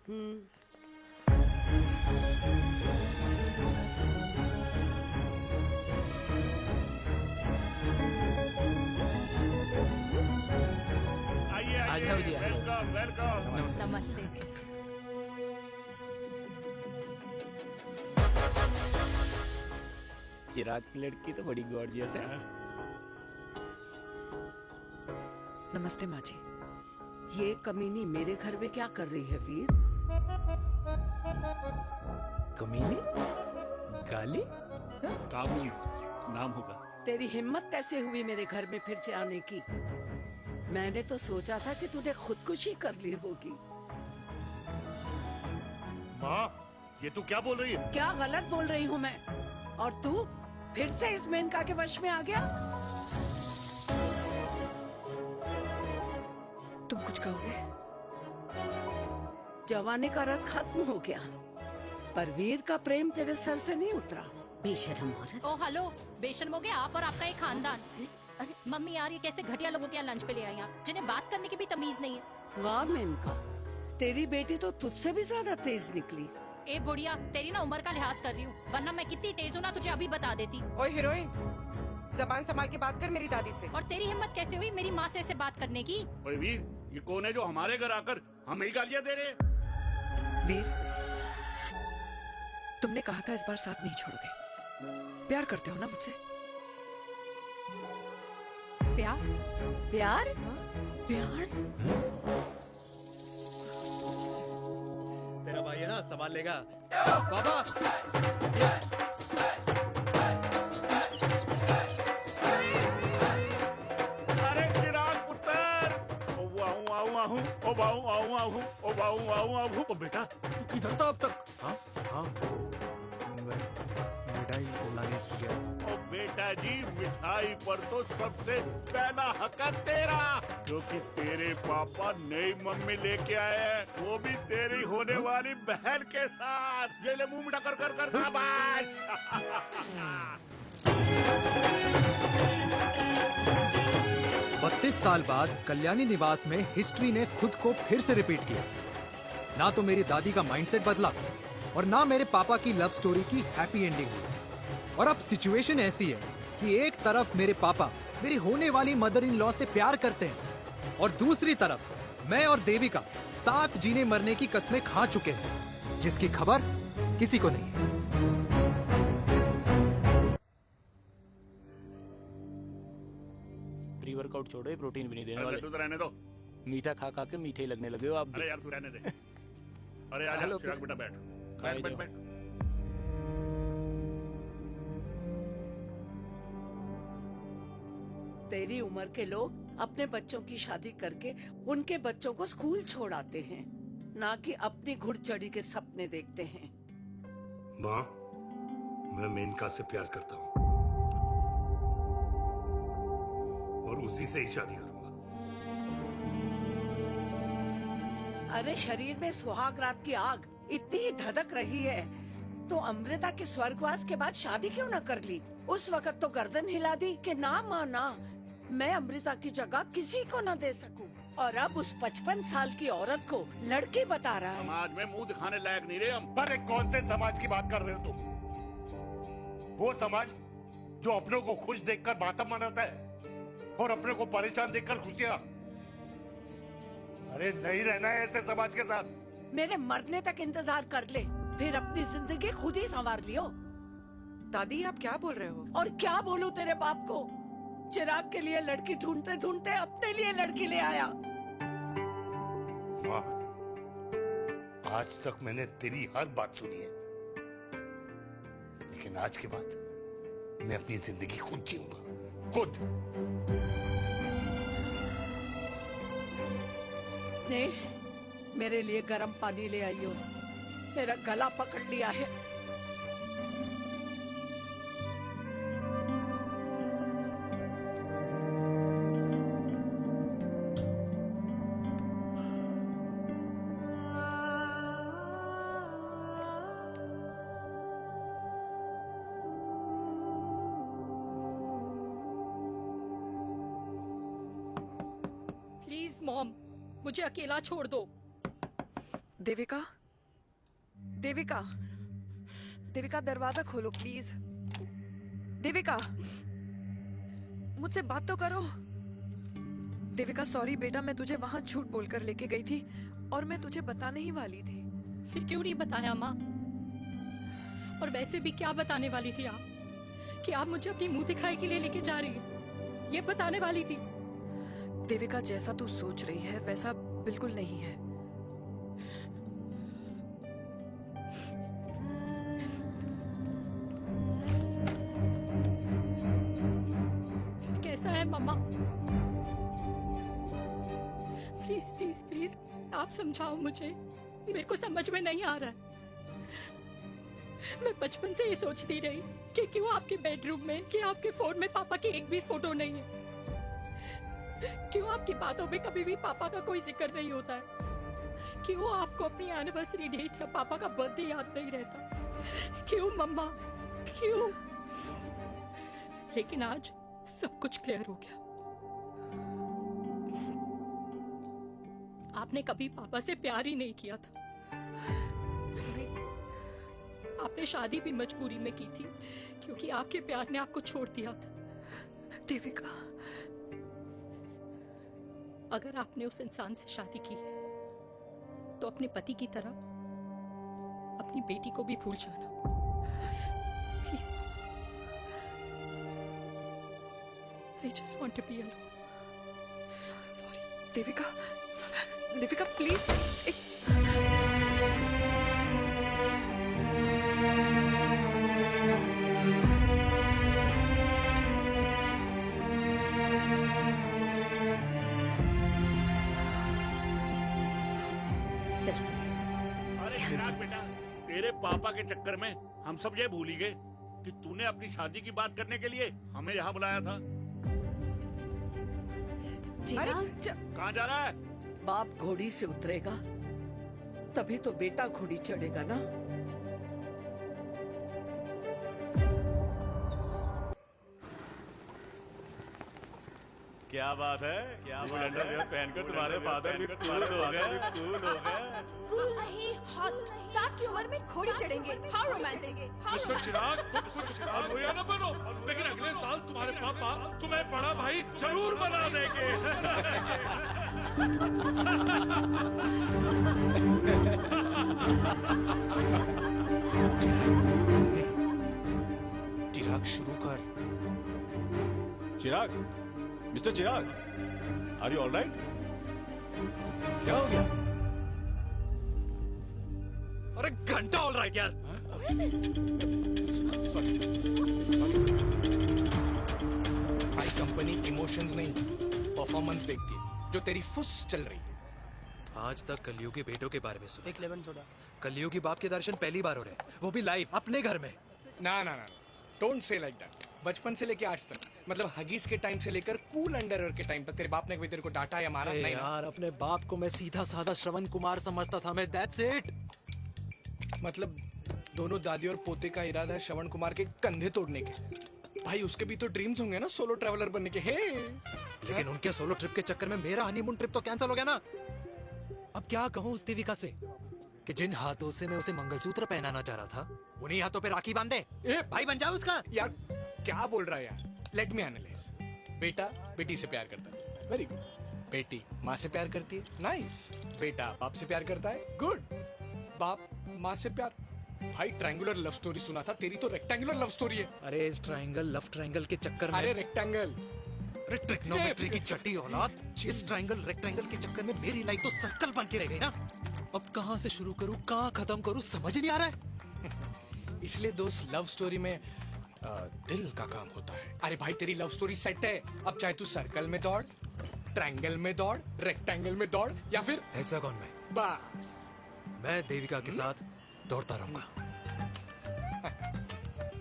आ जाओ जी. Welcome welcome. नमस्ते. चिराग की लड़की तो बड़ी गॉर्जियस है. नमस्ते माँ जी. ये कमीनी मेरे घर में क्या कर रही है वीर? कमीनी? गाली? काबू नाम होगा. तेरी हिम्मत कैसे हुई मेरे घर में फिर से आने की? मैंने तो सोचा था कि तूने खुदकुशी कर ली होगी. माँ ये तू क्या बोल रही है? क्या गलत बोल रही हूँ मैं? और तू फिर से इस मेनका के वश में आ गया? तुम कुछ कहोगे? जवानी का रस खत्म हो गया, पर वीर का प्रेम तेरे सर से नहीं उतरा. बेशरम औरत। ओ हेलो, बेशर्म हो गए आप और आपका एक खानदान। मम्मी यार, ये कैसे घटिया लोगों के यहाँ लंच पे ले आई हैं, जिन्हें बात करने की भी तमीज नहीं है। वाह मेनका, तेरी बेटी तो तुझसे भी ज्यादा तेज निकली। ए बुढ़िया, तेरी ना उम्र का लिहाज कर रही हूँ, वरना मैं कितनी तेज हूँ ना तुझे अभी बता देती। ओए हीरोइन, जबान संभाल के बात कर मेरी दादी से। और तेरी हिम्मत कैसे हुई मेरी माँ से ऐसे बात करने की? ओए वीर, ये कौन है जो हमारे घर आकर हमें ही गालियाँ दे रहे हैं? वीर, तुमने कहा था इस बार साथ नहीं छोड़ोगे। प्यार करते हो ना मुझसे? प्यार? प्यार? प्यार? तेरा भाई है ना, संभाल लेगा। बाबा! अरे चिराग पुत्र, ओ वाहू आऊ आहू, ओ बाऊ आऊ आहू, ओ बाऊ आऊ आहू। ओ बेटा, तू किधर था अब तक? हाँ हाँ, मिठाई लाने गया था। ओ बेटा जी, मिठाई पर तो सबसे पहला हक है तेरा, क्योंकि तेरे पापा नई मम्मी लेके आए हैं, वो भी तेरी होने वाली बहन के साथ। ये ले मुंह मीठा कर कर कर शाबाश। 32 साल बाद कल्याणी निवास में हिस्ट्री ने खुद को फिर से रिपीट किया। ना तो मेरी दादी का माइंडसेट बदला और ना मेरे पापा की लव स्टोरी की हैप्पी एंडिंग हुई। और अब सिचुएशन ऐसी है कि एक तरफ मेरे पापा मेरी होने वाली मदर इन लॉ से प्यार करते हैं और दूसरी तरफ मैं और देविका साथ जीने मरने की कस्में खा चुके हैं, जिसकी खबर किसी को नहीं है। प्री वर्कआउट छोड़ो, ये प्रोटीन भी नहीं देने वाले। तू तो रहने दो। मीठा खा खा के मीठे ही लगने लगे हो आप भी। अरे यार तू रहने दे। अरे आजा हेलो, चिराग बेटा, बैठ खाए बैठ बैठ जाओ। बैठ। तेरी उम्र के लोग अपने बच्चों की शादी करके उनके बच्चों को स्कूल छोड़ाते हैं, ना कि अपनी घुड़चढ़ी के सपने देखते हैं। माँ, मैं मेनका से प्यार करता हूँ और उसी से ही शादी करूंगा। अरे शरीर में सुहाग रात की आग इतनी ही धधक रही है तो अमृता के स्वर्गवास के बाद शादी क्यों न कर ली? उस वक्त तो गर्दन हिला दी कि ना माँ ना, मैं अमृता की जगह किसी को न दे सकूं। और अब उस 55 साल की औरत को लड़की बता रहा है। समाज में मुंह दिखाने लायक नहीं रहे हम। अरे कौन से समाज की बात कर रहे हो तुम? वो समाज जो अपनों को खुश देखकर मातम मनाता है और अपने को परेशान देखकर खुशियां। अरे नहीं रहना है ऐसे समाज के साथ। मेरे मरने तक इंतजार कर ले, फिर अपनी जिंदगी खुद ही संवार लियो। दादी, आप क्या बोल रहे हो? और क्या बोलूं तेरे बाप को? चिराग के लिए लड़की ढूंढते ढूंढते अपने लिए लड़की ले आया। माँ, आज तक मैंने तेरी हर बात सुनी है, लेकिन आज के बाद मैं अपनी जिंदगी खुद जीऊंगा, खुद। स्नेह, मेरे लिए गर्म पानी ले आइयो, मेरा गला पकड़ लिया है। प्लीज मॉम, मुझे अकेला छोड़ दो। देविका, देविका, देविका, दरवाजा खोलो प्लीज। देविका, मुझसे बात तो करो। देविका, सॉरी बेटा, मैं तुझे वहां झूठ बोलकर लेके गई थी और मैं तुझे बताने ही वाली थी। फिर क्यों नहीं बताया माँ? और वैसे भी क्या बताने वाली थी आप? कि आप मुझे अपनी मुंह दिखाई के लिए लेके जा रही हैं, ये बताने वाली थी। देविका, जैसा तू सोच रही है वैसा बिल्कुल नहीं है। फिर कैसा है मम्मा? प्लीज प्लीज प्लीज आप समझाओ मुझे, मेरे को समझ में नहीं आ रहा है। मैं बचपन से ये सोचती रही कि क्यों आपके बेडरूम में, कि आपके फोन में पापा की एक भी फोटो नहीं है, क्यों आपकी बातों में कभी भी पापा का कोई जिक्र नहीं होता है, क्यों आपको अपनी एनिवर्सरी डेट या पापा का बर्थडे याद नहीं रहता, क्यों मम्मा? क्यों? लेकिन आज सब कुछ क्लियर हो गया। आपने कभी पापा से प्यार ही नहीं किया था। आपने शादी भी मजबूरी में की थी क्योंकि आपके प्यार ने आपको छोड़ दिया था। देविका, अगर आपने उस इंसान से शादी की है तो अपने पति की तरह अपनी बेटी को भी भूल जाना please. I just want to be alone. Sorry, Devika, Devika please. अरे चिराग बेटा, तेरे पापा के चक्कर में हम सब ये भूल ही गए कि तूने अपनी शादी की बात करने के लिए हमें यहाँ बुलाया था। कहाँ जा रहा है? बाप घोड़ी से उतरेगा तभी तो बेटा घोड़ी चढ़ेगा ना। क्या बात है? क्या अंडरवियर पहनकर तुम्हारे फादर भी कूल हो गए। कूल नहीं, हॉट। 60 की उम्र में घोड़ी चढ़ेंगे। How romantic. मिस्टर चिराग, तुम कुछ चिराग हो या न बनो, लेकिन अगले साल तुम्हारे पापा तुम्हें बड़ा भाई जरूर बना देंगे। चिराग शुरू कर। Chirag, mister Chirag, are you alright? क्या हो गया? अरे घंटा ऑलराइट यार। भाई कंपनी इमोशंस नहीं परफॉर्मेंस देखती है, जो तेरी फुस चल रही है। आज तक कलयुगी बेटों के बारे में सुना। एक लेमन सोडा। कलयुगी बाप के दर्शन पहली बार हो रहे हैं, वो भी लाइव अपने घर में। ना ना ना, डोंट से लाइक दैट। बचपन से लेके आज तक, मतलब हगीज के टाइम से लेकर कूल अंडरवेयर के टाइम तक तेरे बाप ने कभी तेरे को डांटा या मारा? नहीं यार, अपने बाप को मैं सीधा साधा श्रवण कुमार समझता था मैं। That's it. मतलब दोनों दादी और पोते का इरादा है श्रवण कुमार के कंधे तोड़ने के। भाई उसके भी तो ड्रीम्स होंगे ना सोलो ट्रैवलर बनने के। हे लेकिन उनके सोलो ट्रिप के चक्कर में मेरा हनीमून ट्रिप तो कैंसिल हो गया ना। अब क्या कहूँ उस देविका से कि जिन हाथों से मैं उसे मंगलसूत्र पहनाना चाह रहा था, उन्हीं हाथों पे राखी बांध दे। भाई बन जाओ उसका। यार क्या बोल रहा है यार? Let me analyse. बेटा बेटी से प्यार करता है, वेरी गुड। बेटी माँ से प्यार करती है, नाइस। बेटा बाप से प्यार करता है, गुड। बाप माँ से प्यार। भाई ट्रायंगुलर लव स्टोरी सुना था, तेरी तो रेक्टेंगुलर लव स्टोरी है। अरे इस ट्रायंगल लव ट्रायंगल के चक्कर में, अरे रेक्टेंगल, अरे ट्रिग्नोमेट्री की चटी औलाद। इस ट्रायंगल रेक्टेंगल के चक्कर में मेरी लाइफ तो सर्कल बन के रह गई ना। अब कहाँ से शुरू करूँ, कहाँ खत्म करूँ, समझ ही नहीं आ रहा है। इसलिए दोस्त लव स्टोरी में दिल का काम होता है। अरे भाई तेरी लव स्टोरी सेट है, अब चाहे तू सर्कल में दौड़, ट्रायंगल में दौड़, रेक्टेंगल में दौड़ या फिर हेक्सागोन में। बस मैं देविका के साथ दौड़ता रहूंगा।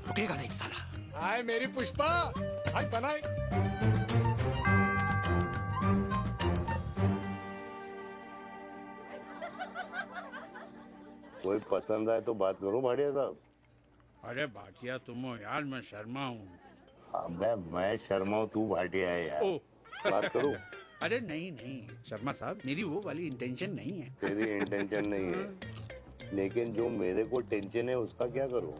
रुकेगा नहीं साला। हाय मेरी पुष्पा, भाई बनाए। कोई पसंद आए तो बात करो भाटिया साहब। अरे भाटिया तुम हो यार, मैं शर्मा हूँ। अबे मैं शर्मा हूँ, तू भाटिया है यार। बात करो। अरे नहीं नहीं शर्मा साहब, मेरी वो वाली इंटेंशन नहीं है। तेरी इंटेंशन नहीं है, लेकिन जो मेरे को टेंशन है उसका क्या करूँ?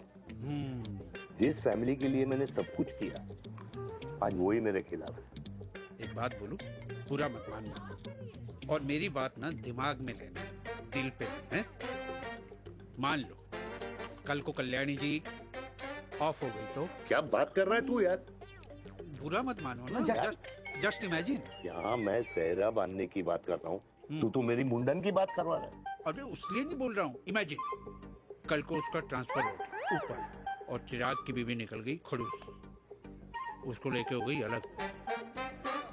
जिस फैमिली के लिए मैंने सब कुछ किया, आज वही मेरे खिलाफ है। एक बात बोलूं, बुरा मत मानना, और मेरी बात ना दिमाग में लेना, दिल पे है। मान लो कल को कल्याणी जी ऑफ हो गई तो? क्या बात कर रहा है तू यार? बुरा मत मानो ना, जस्ट इमेजिन। यहाँ मैं सेहरा बांधने की बात कर रहा हूँ, तू मेरी मुंडन की बात करवा रहा है। अरे उसलिए नहीं बोल रहा हूँ, इमेजिन कल को उसका ट्रांसफर हो गया ऊपर और चिराग की बीवी निकल गई खड़ूस, उसको लेके हो गई अलग,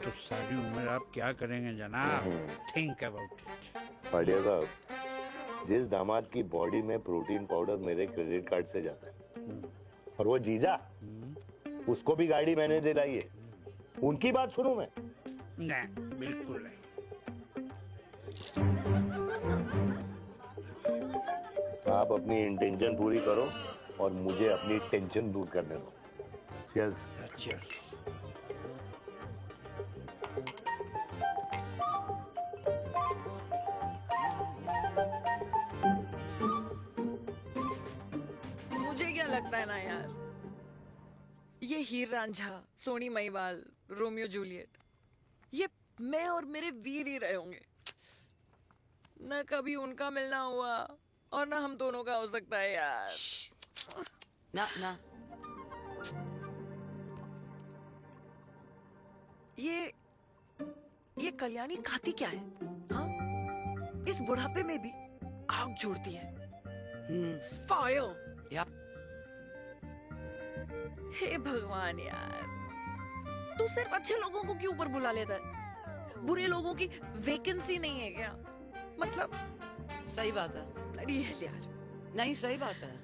तो सारी उम्र आप क्या करेंगे जनाब? Think about it. भाटिया साहब, जिस दामाद की बॉडी में प्रोटीन पाउडर मेरे क्रेडिट कार्ड से जाता है, और वो जीजा, उसको भी गाड़ी मैंने दिलाई है, उनकी बात सुनूं मैं? नहीं, बिल्कुल नहीं। आप अपनी इंटेंशन पूरी करो, और मुझे अपनी टेंशन दूर करने दो। Cheers. Cheers. मुझे क्या लगता है ना यार, ये हीर रांझा, सोनी महिवाल, रोमियो जूलियट, ये मैं और मेरे वीर ही रहे होंगे। न कभी उनका मिलना हुआ और ना हम दोनों का हो सकता है यार। ना ना, ये कल्याणी खाती क्या है? हाँ? इस बुढ़ापे में भी आग जोड़ती है। फायर। यप। हे भगवान यार, तू सिर्फ अच्छे लोगों को क्यों ऊपर बुला लेता है? बुरे लोगों की वैकेंसी नहीं है क्या? मतलब सही बात है। ब्लडी हेल यार। नहीं सही बात है।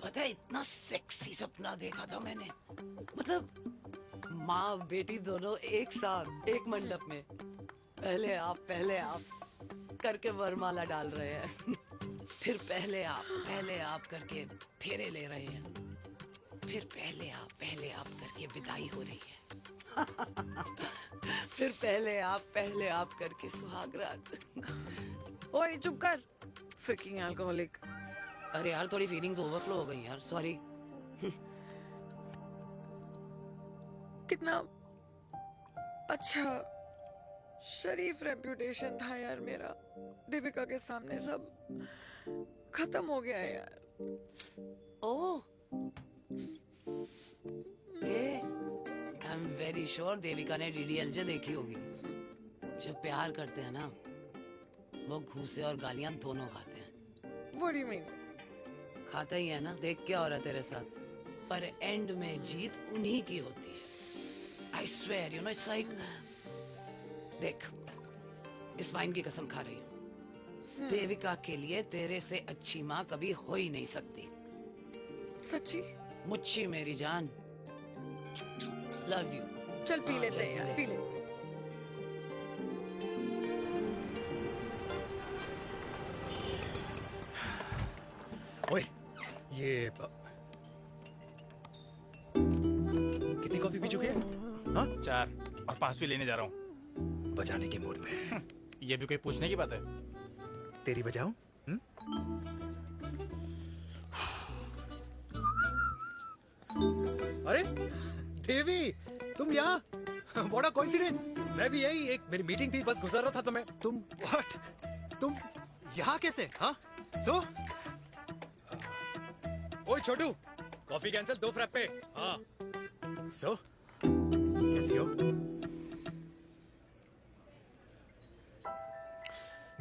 पता है इतना सेक्सी सपना देखा था मैंने, मतलब माँ बेटी दोनों एक साथ एक मंडप में, पहले आप करके वरमाला डाल रहे हैं फिर पहले आप करके फेरे ले रहे हैं, फिर पहले आप करके विदाई हो रही है फिर पहले आप करके सुहागरात। ओए चुप कर, फ्रिकिंग अल्कोहलिक। अरे यार थोड़ी फीलिंग्स ओवरफ्लो हो गई यार, सॉरी। कितना अच्छा शरीफ रेप्यूटेशन था यार मेरा, दीपिका के सामने सब खत्म हो गया है यार। Oh, I am very sure Devika ने डीडीएलजे देखी होगी। जब प्यार करते हैं ना, वो घूसे और गालियां दोनों खाते हैं। What do you mean? खाता ही है ना, देख क्या हो रहा है तेरे साथ। पर एंड में जीत उन्हीं की होती है। I swear, you know, it's like, देख, इस वाइन की कसम खा रही हूँ, देविका के लिए तेरे से अच्छी माँ कभी हो ही नहीं सकती। सच्ची? मुच्छी मेरी जान, लव यू। चल पी लेते हैं यार, पी ले। ओए, ये कितनी कॉफी पी चुके हैं? हाँ? 4 और 5वीं लेने जा रहा हूँ। बजाने के मूड में। ये भी कोई पूछने की बात है? तेरी बजाऊं? अरे देवी, तुम यहाँ? What a coincidence! मैं भी यही, एक मेरी मीटिंग थी, बस गुजर रहा था तो मैं। तुम यहाँ कैसे? हाँ? सो? ओए छोटू, कॉफी कैंसिल, 2 फ्रैप्पे। हाँ। सो? कैसी हो?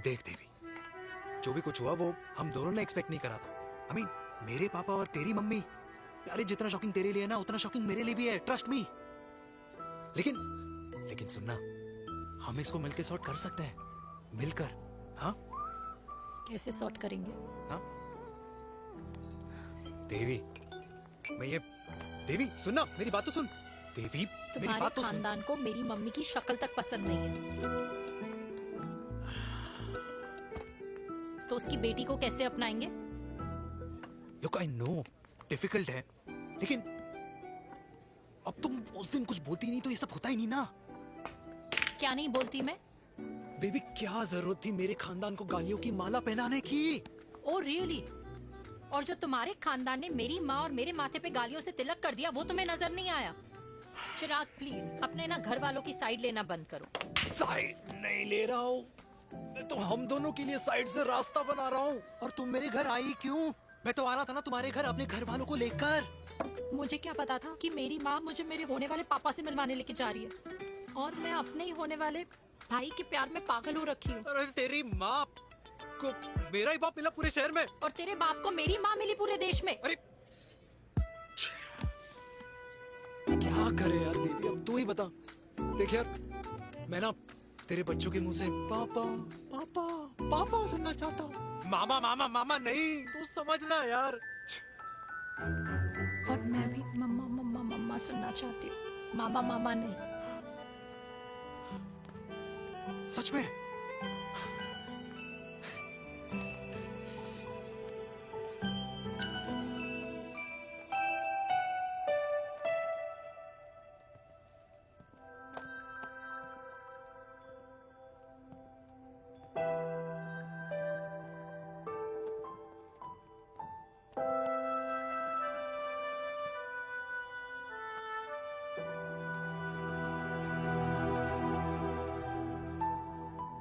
देख देवी, जो भी कुछ हुआ वो हम दोनों ने एक्सपेक्ट नहीं करा था। I mean, मेरे पापा और तेरी मम्मी, अरे जितना शॉकिंग तेरे लिए ना, उतना शॉकिंग मेरे लिए भी है, ट्रस्ट मी। लेकिन सुनना, हम इसको मिलकर सॉर्ट कर सकते हैं, मिलकर। हाँ? कैसे सॉर्ट करेंगे? हाँ? देवी, देवी सुनना, मेरी बात तो सुन। देवी, मेरी तुम्हारे बात तो सुन। खानदान को मेरी मम्मी की शक्ल तक पसंद नहीं है, तो उसकी बेटी को कैसे अपनाएंगे? Look, I know, डिफिकल्ट है, लेकिन अब तुम उस दिन कुछ बोलती नहीं तो ये सब होता ही नहीं ना। क्या नहीं बोलती मैं? बेबी, क्या जरूरत थी मेरे खानदान को गालियों की माला पहनाने की? Oh really? और जो तुम्हारे खानदान ने मेरी माँ और मेरे माथे पे गालियों से तिलक कर दिया, वो तुम्हें नजर नहीं आया? चिराग प्लीज अपने ना घर वालों की साइड लेना बंद करो। साइड नहीं ले रहा हूँ, मैं तो हम दोनों के लिए साइड से रास्ता बना रहा हूँ। और तुम मेरे घर आई क्यों? मैं तो आ रहा था ना तुम्हारे घर अपने घर वालों को लेकर। मुझे क्या पता था कि मेरी माँ मुझे मेरे होने वाले पापा से मिलवाने लेके जा रही है, और मैं अपने ही होने वाले भाई के प्यार में पागल हो रखी हूँ। अरे तेरी माँ को मेरा ही बाप मिला पूरे शहर में, और तेरे बाप को मेरी माँ मिली पूरे देश में। अरे क्या करे यार देवी, अब तू ही बता। देख यार, मैं ना तेरे बच्चों के मुंह से पापा पापा पापा सुनना चाहता हूँ। मामा मामा मामा नहीं, तू समझना यार। और मैं भी मम्मा मम्मा मम्मा सुनना चाहती हूँ, मामा मामा नहीं। सच में?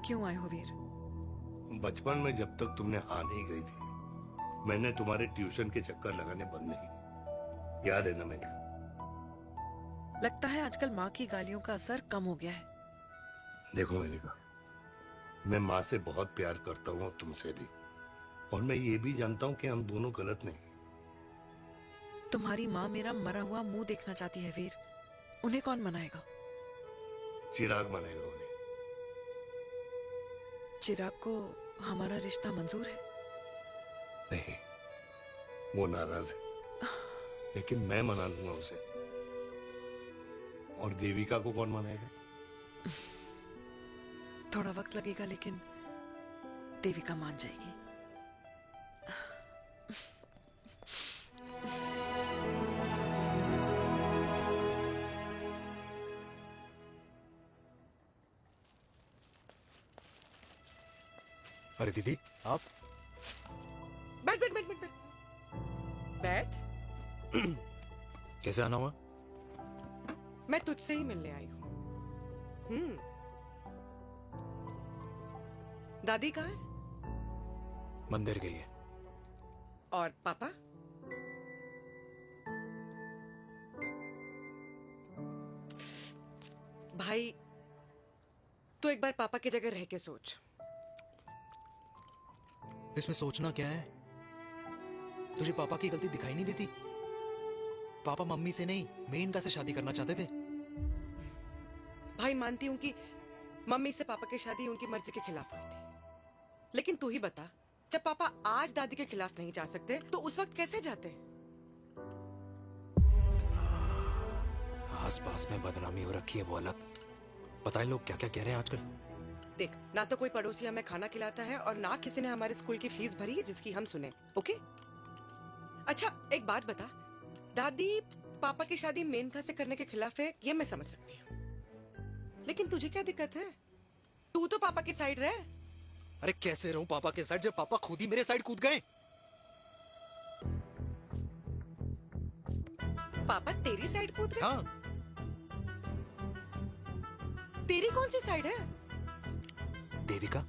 क्यों आए हो वीर? बचपन में जब तक तुमने हाँ नहीं कही थी, मैंने तुम्हारे ट्यूशन के चक्कर लगाने बंद नहीं किए। याद है ना मैंने? लगता है आजकल माँ की गालियों का असर कम हो गया है। देखो मैंने कहा, मैं माँ से बहुत प्यार करता हूँ और तुमसे भी, और मैं ये भी जानता हूँ कि हम दोनों गलत नहीं। तुम्हारी माँ मेरा मरा हुआ मुंह देखना चाहती है वीर। उन्हें कौन मनाएगा? चिराग मनाएगा उन्हें। चिराग को हमारा रिश्ता मंजूर है? नहीं, वो नाराज है, लेकिन मैं मना लूंगा उसे। और देविका को कौन मनाएगा? थोड़ा वक्त लगेगा, लेकिन देविका मान जाएगी। अरे दीदी, आप बैठ बैठ बैठ बैठ बैठ बैठ। कैसे आना हुआ? मैं तुझसे ही मिलने आई हूँ। दादी कहाँ है? मंदिर गई है। और पापा? भाई, तू एक बार पापा की जगह रह के सोच। इसमें सोचना क्या है? तुझे पापा की गलती दिखाई नहीं देती? पापा मम्मी से नहीं, मेनका से शादी करना चाहते थे। भाई, मानती हूं कि मम्मी से पापा की शादी उनकी मर्जी के खिलाफ हुई थी, लेकिन तू ही बता, जब पापा आज दादी के खिलाफ नहीं जा सकते तो उस वक्त कैसे जाते? आसपास में बदनामी हो रखी है, वो अलग। पता है लोग क्या क्या कह रहे हैं आजकल? देख, ना तो कोई पड़ोसी हमें खाना खिलाता है और ना किसी ने हमारे स्कूल की फीस भरी है जिसकी हम सुने। ओके? अच्छा, एक बात बता, दादी पापा की शादी मेनका से करने के खिलाफ है, ये मैं समझ सकती हूँ, लेकिन तुझे क्या दिक्कत है? तू तो पापा की साइड रहे। अरे कैसे रहूं पापा के साइड जब पापा खुद ही मेरे साइड कूद गए? पापा तेरी साइड कूद गए? हाँ। तेरी कौन सी साइड है? देविका।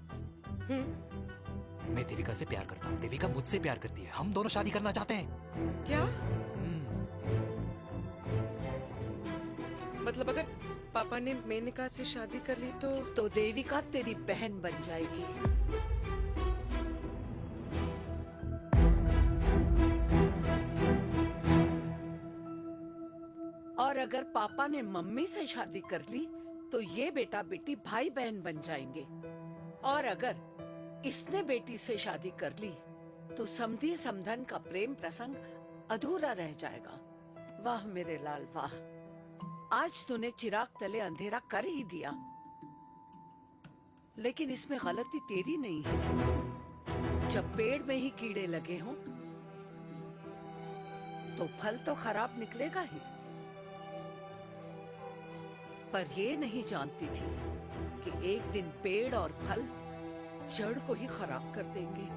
मैं देविका से प्यार करता हूँ, देविका मुझसे प्यार करती है, हम दोनों शादी करना चाहते हैं। क्या? मतलब अगर पापा ने मेनका से शादी कर ली तो देविका तेरी बहन बन जाएगी। और अगर पापा ने मम्मी से शादी कर ली तो ये बेटा बेटी भाई बहन बन जाएंगे। और अगर इसने बेटी से शादी कर ली तो समधी समधन का प्रेम प्रसंग अधूरा रह जाएगा। वाह मेरे लाल वाह, आज तूने चिराग तले अंधेरा कर ही दिया, लेकिन इसमें गलती तेरी नहीं है। जब पेड़ में ही कीड़े लगे हों तो फल तो खराब निकलेगा ही। पर ये नहीं जानती थी कि एक दिन पेड़ और फल जड़ को ही खराब कर देंगे।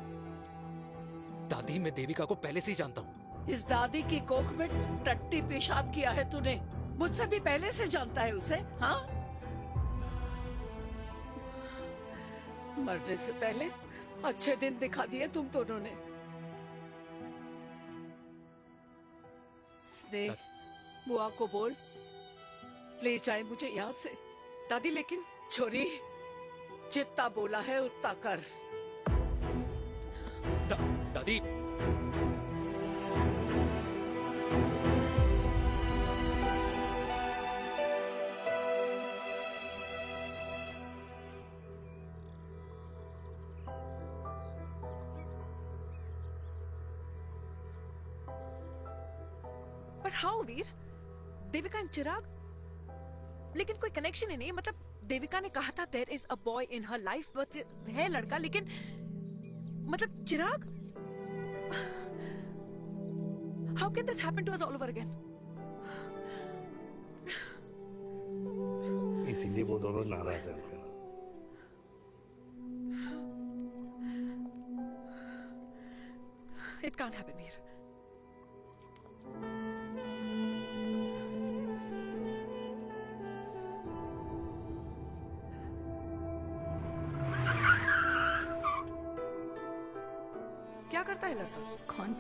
दादी, मैं देविका को पहले से ही जानता हूँ। इस दादी की कोख में टट्टी पेशाब किया है तूने, मुझसे भी पहले से जानता है उसे। हाँ, मरने से पहले अच्छे दिन दिखा दिए तुम दोनों ने। स्नेह, बुआ को बोल ले जाए मुझे यहाँ से। दादी, लेकिन छोरी, जितना बोला है उतना कर। दादी, पर हाउ वीर? देविका एंड चिराग, लेकिन कोई कनेक्शन ही नहीं है। मतलब देविका ने कहा था there is a boy in her life, but है लड़का, लेकिन मतलब Chirag, how can this happen to us all over again? इसीलिए वो दोनों नाराज हैं। It can't happen, Veer.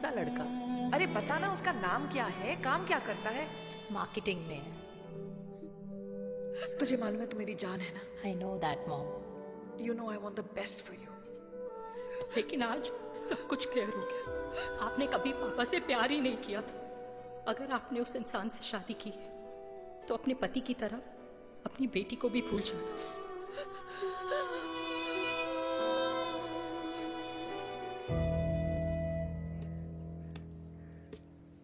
सा लड़का? अरे बताना उसका नाम क्या है, काम क्या करता है? मार्केटिंग में है। तुझे मालूम है तू मेरी जान है ना? I know that mom. You know I want the best for you. लेकिन आज सब कुछ क्लियर हो गया। आपने कभी पापा से प्यार ही नहीं किया था। अगर आपने उस इंसान से शादी की है तो अपने पति की तरह अपनी बेटी को भी भूल जाना।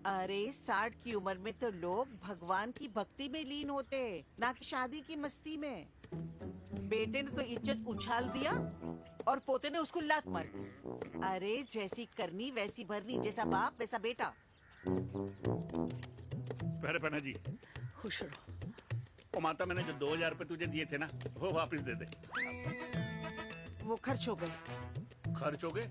अरे 60 की उम्र में तो लोग भगवान की भक्ति में लीन होते हैं, ना कि शादी की मस्ती में। बेटे ने तो इज्जत उछाल दिया और पोते ने उसको लात मार दी। अरे जैसी करनी वैसी भरनी, जैसा बाप वैसा बेटा। पहना जी खुश रहो। ओ माता, मैंने जो 2000 रुपए तुझे दिए थे ना, वो वापस दे दे। वो खर्च हो गए। खर्च हो गए?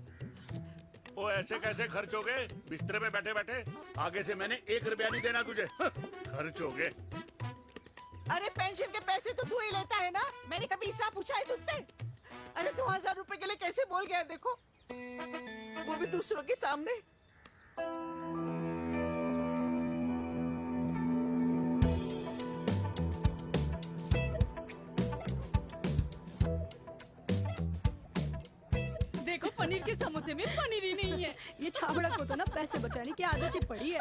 ओ ऐसे कैसे खर्च हो गए? बिस्तर पे बैठे बैठे। आगे से मैंने 1 रुपया नहीं देना तुझे। खर्च हो गए। अरे पेंशन के पैसे तो तू ही लेता है ना, मैंने कभी हिसाब पूछा है तुझसे? अरे 2000 रुपए के लिए कैसे बोल गया देखो, वो भी दूसरों के सामने। देखो पनीर के समोसे में पनीर ही नहीं है। ये छाबड़ा को तो ना पैसे बचाने की आदत ही पड़ी है।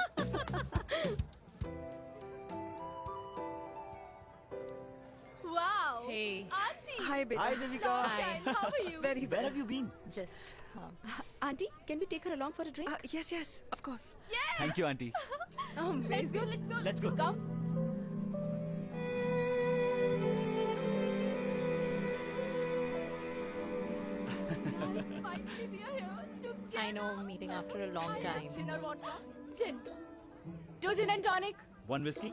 Wow. Hey. Auntie. Hi, beta. Hi, Devika. Hi. How are you? Very Where well. have you been? Just Auntie, can we take her along for a drink? Yes, yes, of course. Thank you, auntie. Let's go. Let's go. Let's go. Come. Finally, we are here together. I know, meeting after a long time. Gin or vodka? Gin. 2 gin and tonic. One whiskey,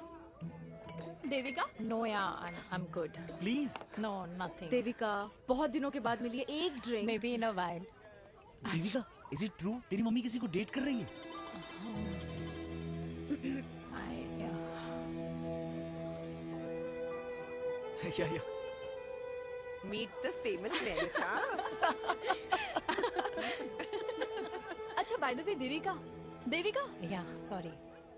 Devika? No, yeah, I'm good. please. No, nothing. Devika, बहुत दिनों के बाद मिली है, एक drink. Maybe in a while. Deepika, is it true? तेरी mummy किसी को date कर रही है? Yeah. Meet the famous America. अच्छा, by the way, Devika. Devika? Yeah, sorry.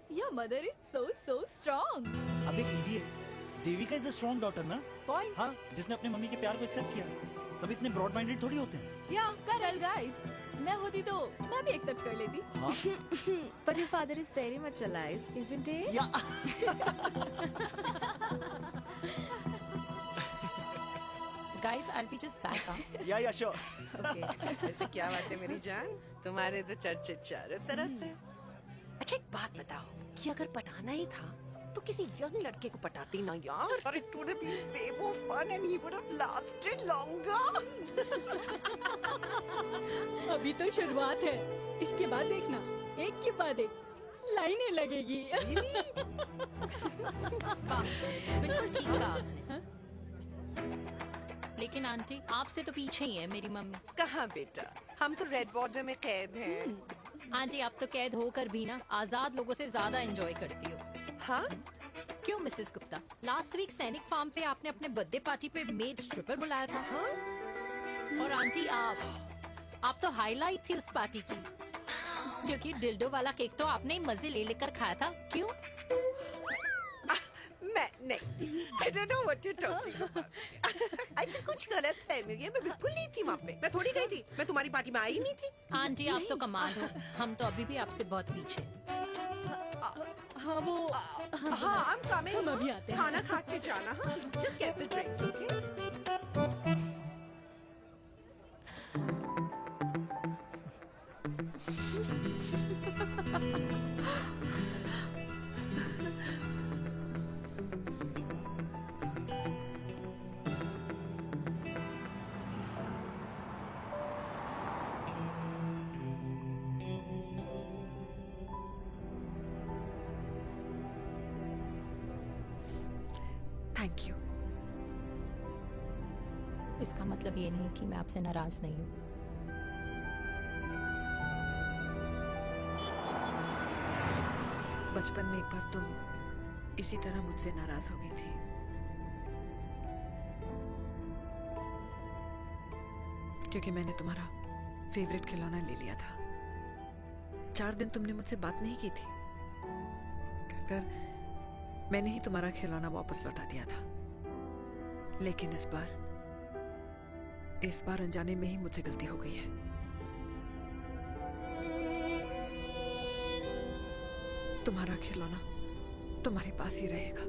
Your mother is so strong. अब एक idiot. Devika is a strong daughter ना? Point. हाँ, जिसने अपने मम्मी के प्यार को एक्सेप्ट किया। सब इतने ब्रॉड माइंडेड थोड़ी होते हैं। Yeah, correct, guys. मैं होती तो मैं भी एक्सेप्ट कर लेती। हाँ? But your father is very much alive, isn't he? Yeah. Guys, I'll be just back, huh? Yeah, sure. Okay. ऐसे क्या बात है मेरी जान, तुम्हारे तो चर्चे चारों तरफ है। अच्छा एक बात बताओ कि अगर पटाना ही था तो किसी यंग लड़के को पटाती ना यार। और it would have been way more fun and he would have lasted longer. अभी तो शुरुआत है, इसके बाद देखना एक के बाद एक लाइनें लगेगी। बिल्कुल ठीक कहा आपने। लेकिन आंटी, आपसे तो पीछे ही है मेरी मम्मी। कहाँ बेटा, हम तो रेड बॉर्डर में कैद हैं। आंटी, आप तो कैद होकर भी ना आजाद लोगों से ज्यादा एंजॉय करती हो। हाँ? क्यों मिसेस गुप्ता, लास्ट वीक सैनिक फार्म पे आपने अपने बर्थडे पार्टी पे मेड स्ट्रिपर बुलाया था। हाँ? और आंटी आप तो हाईलाइट थी उस पार्टी की, क्योंकि डिल्डो वाला केक तो आपने ही मजे ले लेकर खाया था। क्यों? मैं नहीं थी। I don't know what you're talking about. I think कुछ गलत फहमी है, मैं बिल्कुल नहीं थी वहाँ पे। मैं थोड़ी गई थी, मैं तुम्हारी पार्टी में आई नहीं थी। आंटी, आप तो कमाल हो, हम तो अभी भी आपसे बहुत पीछे। हाँ वो हाँ I'm coming. हम अभी आते हैं। खाना खा के जाना। हाँ just get the drinks, okay? Thank you. इसका मतलब ये नहीं कि मैं आपसे नाराज नहीं हूँ। बचपन में एक बार तुम इसी तरह मुझसे नाराज हो गई थी। क्योंकि मैंने तुम्हारा फेवरेट खिलौना ले लिया था। 4 दिन तुमने मुझसे बात नहीं की थी। कहकर मैंने ही तुम्हारा खिलौना वापस लौटा दिया था। लेकिन इस बार अनजाने में ही मुझसे गलती हो गई है। तुम्हारा खिलौना तुम्हारे पास ही रहेगा।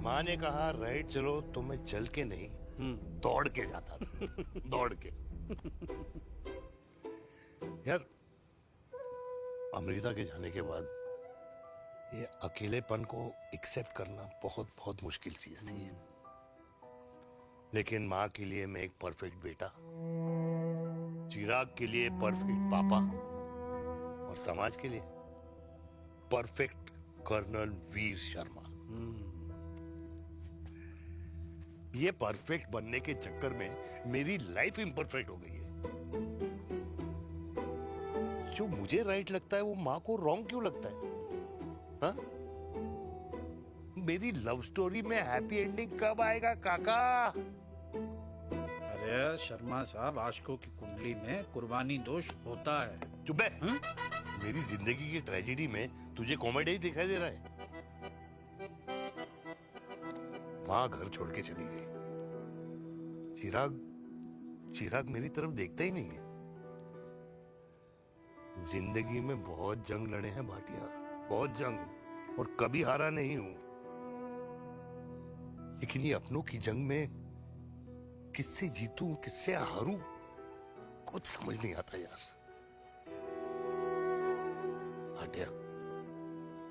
माँ ने कहा राइट चलो तो मैं चल के नहीं दौड़ के जाता था। दौड़ के। यार अमृता के जाने के बाद ये अकेलेपन को एक्सेप्ट करना बहुत बहुत मुश्किल चीज थी। लेकिन माँ के लिए मैं एक परफेक्ट बेटा, चिराग के लिए परफेक्ट पापा और समाज के लिए परफेक्ट कर्नल वीर शर्मा। ये परफेक्ट बनने के चक्कर में मेरी लाइफ इम्परफेक्ट हो गई है। जो मुझे राइट लगता है वो माँ को रॉन्ग क्यों लगता है? हाँ? मेरी लव स्टोरी में हैप्पी एंडिंग कब आएगा काका? अरे शर्मा साहब, आशिकों की कुंडली में कुर्बानी दोष होता है। चुप है। मेरी जिंदगी की ट्रेजेडी में तुझे कॉमेडी ही दिखाई दे रहा है। माँ घर छोड़ के चली गई। चिराग मेरी तरफ देखता ही नहीं है। जिंदगी में बहुत जंग लड़े हैं भाटिया, बहुत जंग, और कभी हारा नहीं हूं। लेकिन ये अपनों की जंग में किससे जीतूं किससे हारूं कुछ समझ नहीं आता यार। भाटिया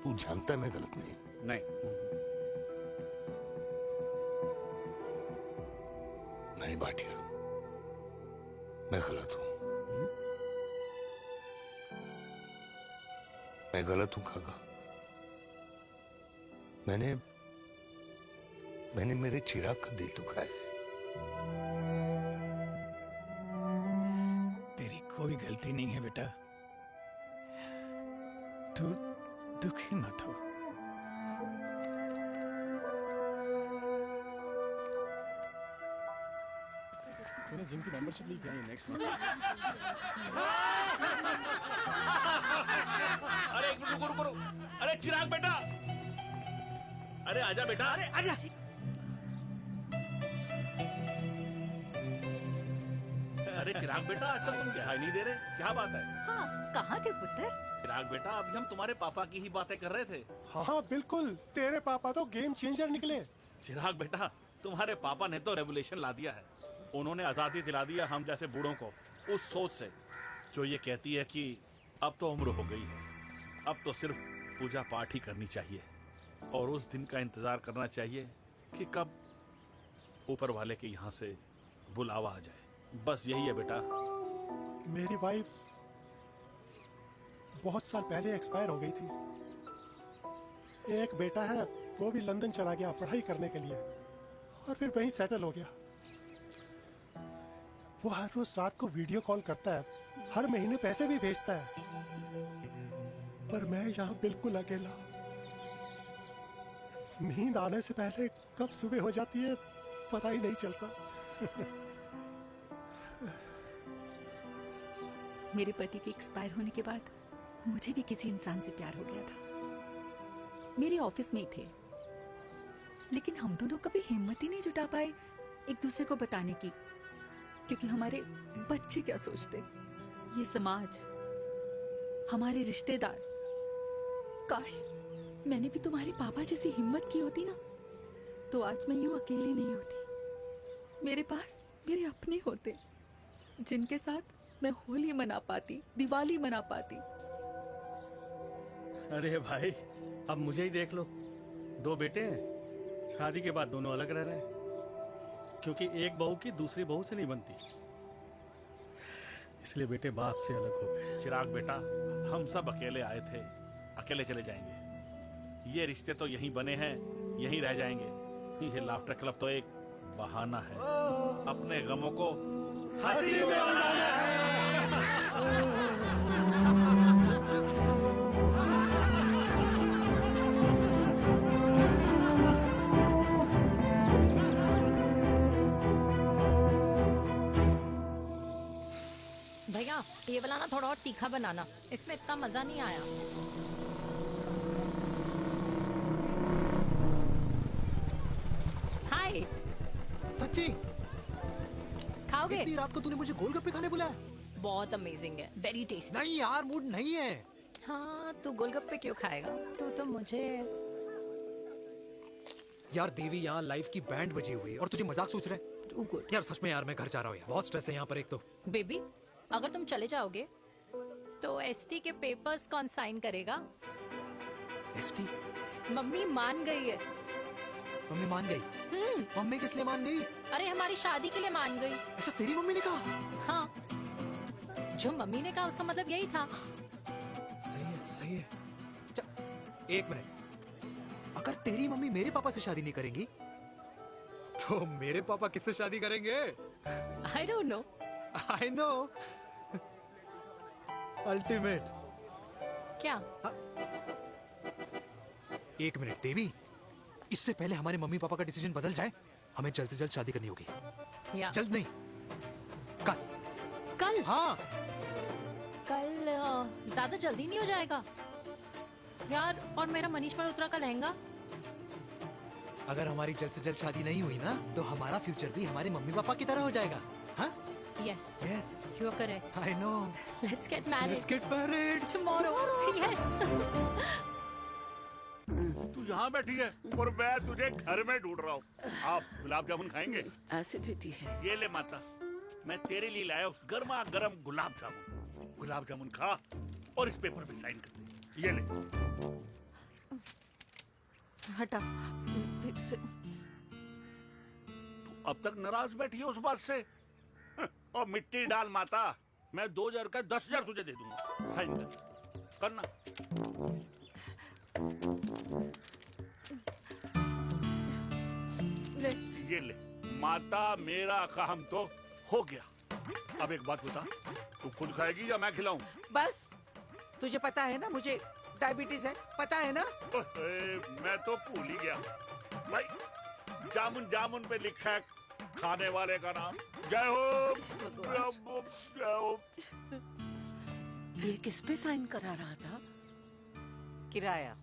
तू जानता है मैं गलत नहीं। नहीं भाटिया, मैं गलत हूं। मैं गलत हूं काका। मैंने मेरे चिराग का दिल दुखाया है। तेरी कोई गलती नहीं है बेटा। तू दुखी मत हो। मैंने जिम की मेंबरशिप ली क्या नेक्स्ट मंथ। अरे एक मिनट रुको। अरे चिराग बेटा, अरे आजा बेटा, अरे आजा। अरे चिराग बेटा, आजकल तुम दिखाई नहीं दे रहे, क्या बात है? हाँ, कहाँ थे पुत्र? चिराग बेटा, अभी हम तुम्हारे पापा की ही बातें कर रहे थे। हाँ बिल्कुल, तेरे पापा तो गेम चेंजर निकले। चिराग बेटा, तुम्हारे पापा ने तो रेवोल्यूशन ला दिया है। उन्होंने आजादी दिला दिया हम जैसे बूढ़ों को, उस सोच से जो ये कहती है कि अब तो उम्र हो गई है, अब तो सिर्फ पूजा पाठ ही करनी चाहिए और उस दिन का इंतजार करना चाहिए कि कब ऊपर वाले के यहाँ से बुलावा आ जाए। बस यही है बेटा। मेरी वाइफ बहुत साल पहले एक्सपायर हो गई थी। एक बेटा है, वो भी लंदन चला गया पढ़ाई करने के लिए और फिर वहीं सेटल हो गया। वो हर रोज रात को वीडियो कॉल करता है, हर महीने पैसे भी भेजता है, पर मैं यहाँ बिल्कुल अकेला। नींद आने से पहले कब सुबह हो जाती है पता ही नहीं चलता। मेरे पति के एक्सपायर होने के बाद मुझे भी किसी इंसान से प्यार हो गया था। मेरे ऑफिस में ही थे, लेकिन हम दोनों कभी हिम्मत ही नहीं जुटा पाए एक दूसरे को बताने की, क्योंकि हमारे बच्चे क्या सोचते, ये समाज, हमारे रिश्तेदार। काश मैंने भी तुम्हारे पापा जैसी हिम्मत की होती ना, तो आज मैं यूं अकेली नहीं होती। मेरे पास मेरे अपने होते, जिनके साथ मैं होली मना पाती, दिवाली मना पाती। अरे भाई, अब मुझे ही देख लो, 2 बेटे हैं, शादी के बाद दोनों अलग रह रहे हैं, क्योंकि एक बहू की दूसरी बहू से नहीं बनती, इसलिए बेटे बाप से अलग हो गए। चिराग बेटा, हम सब अकेले आए थे, अकेले चले जाएंगे। ये रिश्ते तो यहीं बने हैं, यहीं रह जाएंगे। ये लाफ्टर क्लब तो एक बहाना है अपने गमों को हंसी में बनाना है। भैया ये वाला ना थोड़ा और तीखा बनाना, इसमें इतना मजा नहीं आया। हाय। सच्ची खाओगे? इतनी रात को तूने मुझे गोलगप्पे खाने बुलाया? बहुत अमेजिंग है, वेरी टेस्टी। नहीं यार, मूड नहीं है। हाँ, तू गोलगप्पे क्यों खाएगा? तू तो मुझे। यार देवी, यहाँ लाइफ की बैंड बजी हुई है और तुझे मजाक सोच रहे? Too good. यार सच में यार, मैं घर जा रहा हूँ यार, बहुत स्ट्रेस है यहाँ पर एक तो। बेबी, अगर तुम चले जाओगे तो एसटी के पेपर्स कौन साइन करेगा? एसटी? मम्मी मान गई है। मम्मी मान गई? मम्मी किस लिए मान गई? अरे हमारी शादी के लिए मान गई। ऐसा तेरी मम्मी ने कहा? हाँ, जो मम्मी ने कहा उसका मतलब यही था। सही है, सही है। एक मिनट, अगर तेरी मम्मी मेरे पापा से शादी नहीं करेंगी तो मेरे पापा किससे शादी करेंगे? I don't know. I know. Ultimate. क्या? एक मिनट देवी, इससे पहले हमारे मम्मी पापा का डिसीजन बदल जाए, हमें जल्द से जल्द शादी करनी होगी। या। जल्द नहीं, कल। कल? हाँ। कल ज्यादा जल्दी नहीं हो जाएगा यार? और मेरा मनीष मल्होत्रा का लहंगा? अगर हमारी जल्द से जल्द शादी नहीं हुई ना, तो हमारा फ्यूचर भी हमारे मम्मी पापा की तरह हो जाएगा। हाँ? Yes. Yes. You are correct. I know. Let's get married. Let's get married. Tomorrow. Yes. तू यहाँ बैठी है और मैं तुझे घर में ढूंढ रहा हूँ। आप गुलाब जामुन खाएंगे? एसिडिटी है। ये ले माता, मैं तेरे लिए लाया हूँ गर्मा गर्म गुलाब जामुन। गुलाब जामुन खा और इस पेपर पे साइन कर दे। ये ले। हटा फिर से। तू अब तक नाराज बैठी है उस बात से? और मिट्टी डाल माता, मैं 2000 का 10,000 तुझे दे दूंगा। साइन कर, करना। ले। ये ले माता, मेरा काम तो हो गया। अब एक बात बता, तू खुद खाएगी या मैं खिलाऊं? बस, तुझे पता है ना मुझे डायबिटीज है, पता है ना? मैं तो भूल ही गया भाई। जामुन जामुन पे लिखा है खाने वाले का नाम। जय हो, जय हो। ये किस पे साइन करा रहा था? किराया।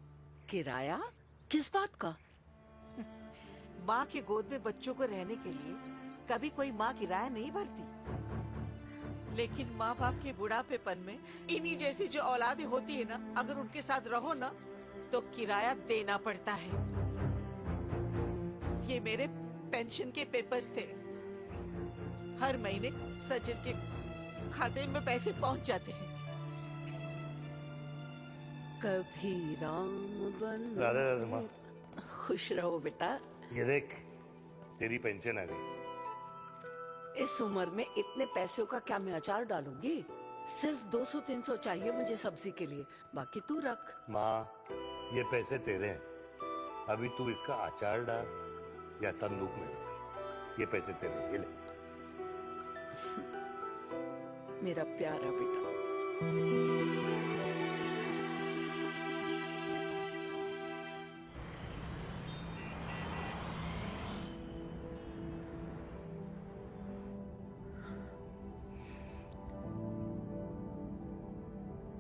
किराया? किस बात का? माँ के गोद में बच्चों को रहने के लिए कभी कोई माँ किराया नहीं भरती, लेकिन माँ बाप के बुढ़ापेपन में इन्हीं जैसी जो औलादें होती है ना, अगर उनके साथ रहो ना तो किराया देना पड़ता है। ये मेरे पेंशन के पेपर्स थे, हर महीने सचिन के खाते में पैसे पहुंच जाते हैं। कभी राम बन। राधे राधे माँ। खुश रहो बेटा। ये देख, तेरी पेंशन आ गई। इस उम्र में इतने पैसों का क्या मैं अचार डालूंगी? सिर्फ 200-300 चाहिए मुझे सब्जी के लिए, बाकी तू रख। माँ, ये पैसे तेरे हैं, अभी तू इसका अचार डाल या संदूक में रख। ये पैसे तेरे हैं, ये ले। मेरा प्यारा बेटा।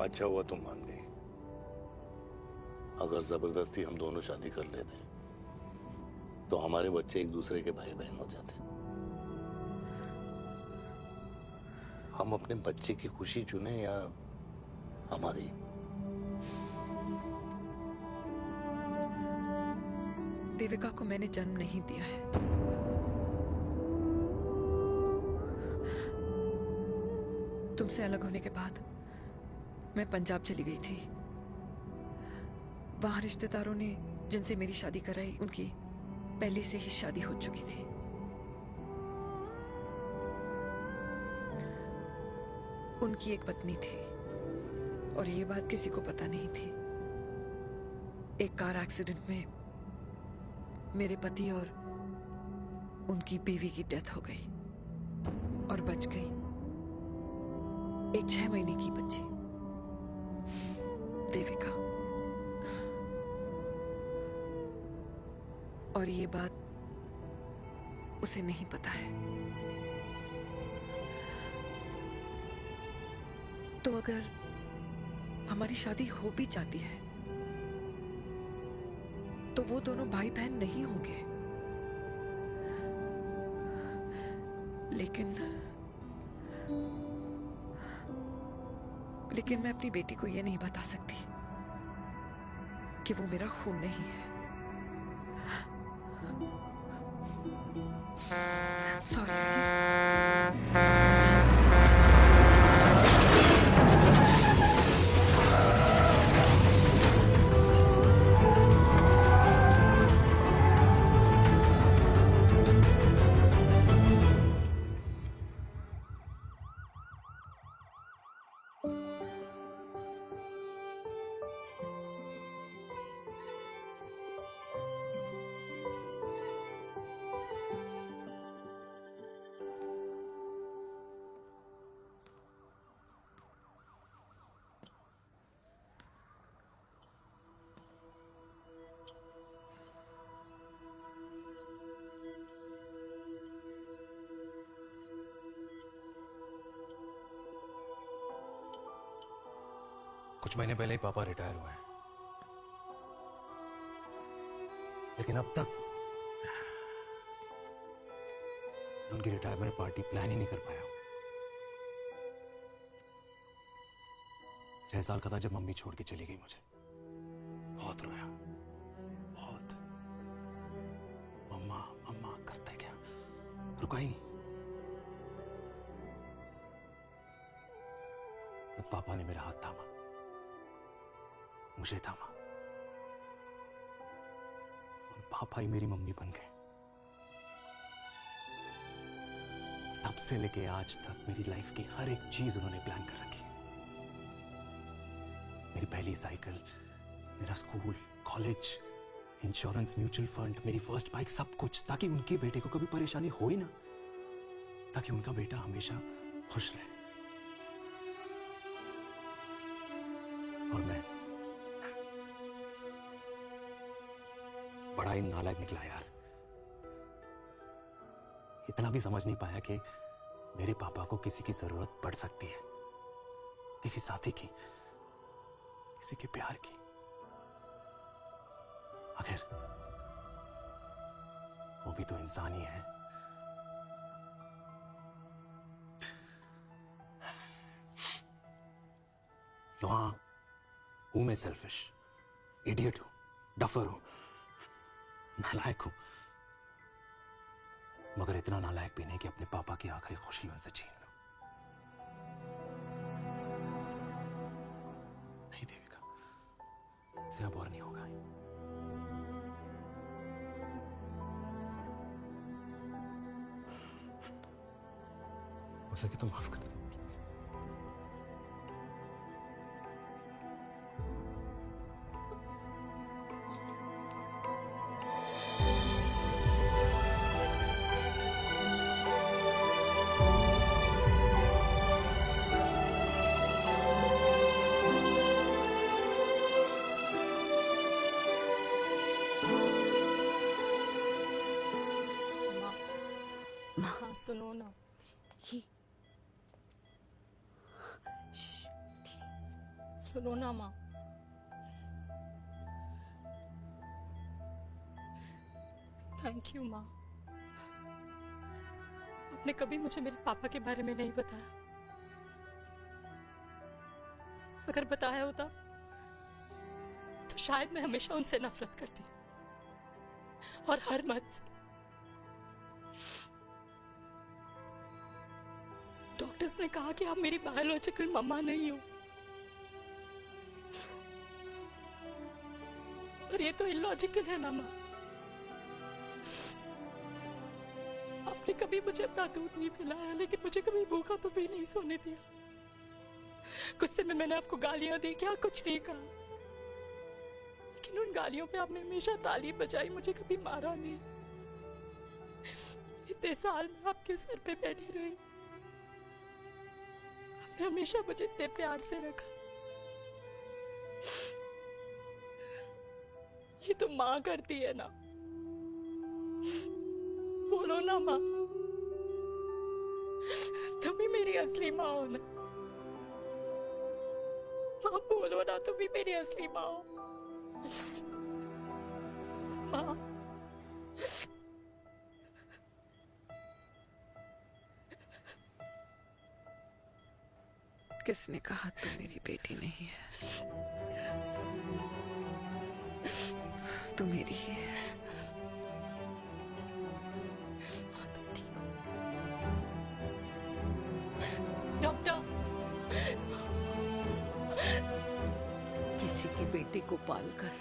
अच्छा हुआ तुम मान गई। अगर जबरदस्ती हम दोनों शादी कर लेते तो हमारे बच्चे एक दूसरे के भाई बहन हो जाते। हम अपने बच्चे की खुशी चुने या हमारी? देविका को मैंने जन्म नहीं दिया है। तुमसे अलग होने के बाद मैं पंजाब चली गई थी। वहां रिश्तेदारों ने जिनसे मेरी शादी कराई, उनकी पहले से ही शादी हो चुकी थी। उनकी एक पत्नी थी और ये बात किसी को पता नहीं थी। एक कार एक्सीडेंट में मेरे पति और उनकी बीवी की डेथ हो गई और बच गई एक 6 महीने की बच्ची देविका। और ये बात उसे नहीं पता है। तो अगर हमारी शादी हो भी जाती है तो वो दोनों भाई बहन नहीं होंगे। लेकिन मैं अपनी बेटी को ये नहीं बता सकती कि वो मेरा खून नहीं है। सॉरी। कुछ महीने पहले ही पापा रिटायर हुए हैं, लेकिन अब तक उनकी रिटायरमेंट पार्टी प्लान ही नहीं कर पाया। 6 साल का था जब मम्मी छोड़ के चली गई मुझे। बहुत रोया, बहुत। मम्मा मम्मा करते क्या, रुका ही नहीं। तब पापा ने मेरा हाथ थामा, मुझे थामा, और पापा ही मेरी मम्मी बन गए। तब से लेके आज तक मेरी लाइफ की हर एक चीज उन्होंने प्लान कर रखी। मेरी पहली साइकिल, मेरा school, college, insurance, mutual fund, मेरी फर्स्ट बाइक, सब कुछ, ताकि उनके बेटे को कभी परेशानी हो ही ना, ताकि उनका बेटा हमेशा खुश रहे। और मैं बड़ा ही नालायक निकला यार। इतना भी समझ नहीं पाया कि मेरे पापा को किसी की जरूरत पड़ सकती है, किसी साथी की, किसी के प्यार की। आखिर वो भी तो इंसान ही है। तो हाँ, हूं मैं सेल्फिश, इडियट हूं, डफर हूं, नालायक हूं, मगर इतना नालायक भी नहीं कि अपने पापा की आखिरी खुशी उनसे छीन लूं। नहीं देविका, इससे अब और नहीं होगा। हो सके तो माफ कर दो। हाँ सुनो ना, सुनो ना माँ। थैंक यू माँ, आपने कभी मुझे मेरे पापा के बारे में नहीं बताया। अगर बताया होता तो शायद मैं हमेशा उनसे नफरत करती, और हर मत से। डॉक्टर्स ने कहा कि आप मेरी बायोलॉजिकल मम्मा नहीं हो, और ये तो इलॉजिकल है ना माँ। आपने कभी मुझे अपना दूध नहीं पिलाया, लेकिन मुझे कभी भूखा तो भी नहीं सोने दिया। गुस्से में मैंने आपको गालियां दी, क्या कुछ नहीं कहा, लेकिन उन गालियों पे आपने हमेशा ताली बजाई, मुझे कभी मारा नहीं। इतने साल में आपके सर पे बैठी रही, आपने हमेशा मुझे इतने प्यार से रखा। ये तो माँ करती है ना, बोलो ना माँ, तुम ही मेरी असली माँ हो ना। माँ बोलो ना, तुम ही मेरी असली माँ हो। माँ किसने कहा तू मेरी बेटी नहीं है? तू मेरी ही है। डॉक्टर, किसी की बेटी को पालकर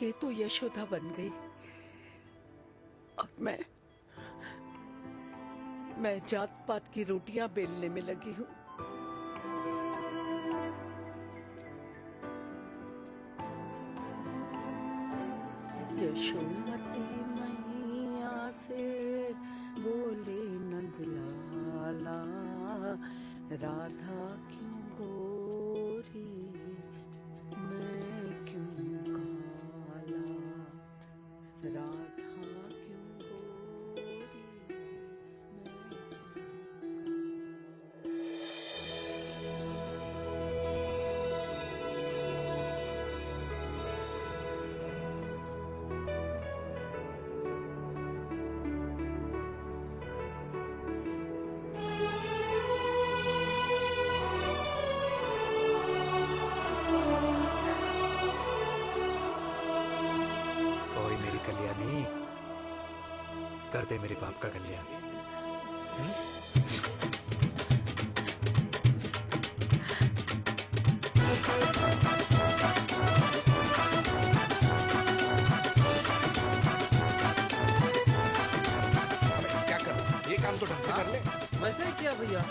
ये तो यशोदा बन गई। अब मैं जात पात की रोटियां बेलने में लगी हूँ। यशोमती मैया से बोले नंदलाला, राधा क्यों गोरी मैं क्यों काला, राधा क्यों गोरी। ओए मेरी कल्याणी, कर दे मेरे बाप का कल्याण। क्या कर, ये काम तो ढंग से कर ले। वैसे ही किया भैया।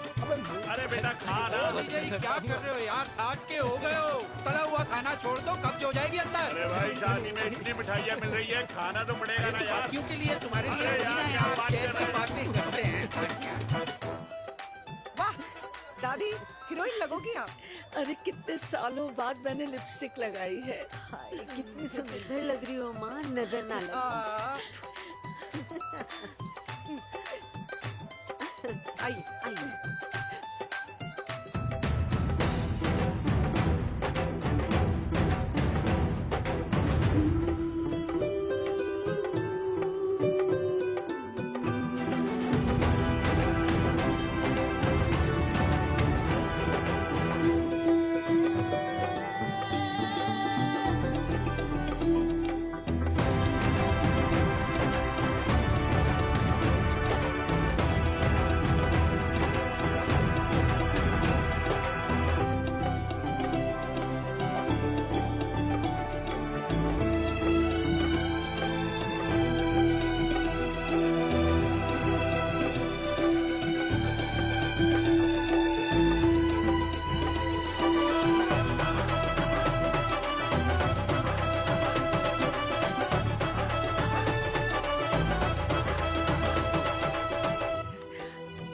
अरे बेटा खा ना। विजय जी क्या कर रहे हो यार, 60 के हो गए हो, तला हुआ खाना छोड़ दो, कब्ज हो जाएगी अंदर। अरे भाई शादी में इतनी मिठाइयाँ मिल रही है, खाना तो पड़ेगा ना यार। क्यों के लिए तुम्हारे लिए अरे होगी ना यार, यार, बात कर कैसी रहे हैं। बातें करते हैं। वाह दादी, हीरोइन लगोगी आप। अरे कितने सालों बाद मैंने लिपस्टिक लगाई है। कितनी सुंदर लग रही हो माँ, नजर ना लगे। आइए आइए।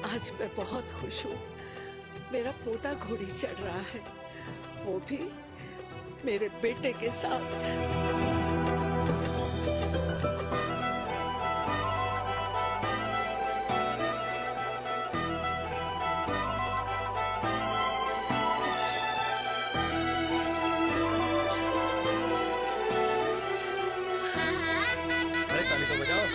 आज मैं बहुत खुश हूँ। मेरा पोता घोड़ी चढ़ रहा है, वो भी मेरे बेटे के साथ। अरे ताली तो बजाओ।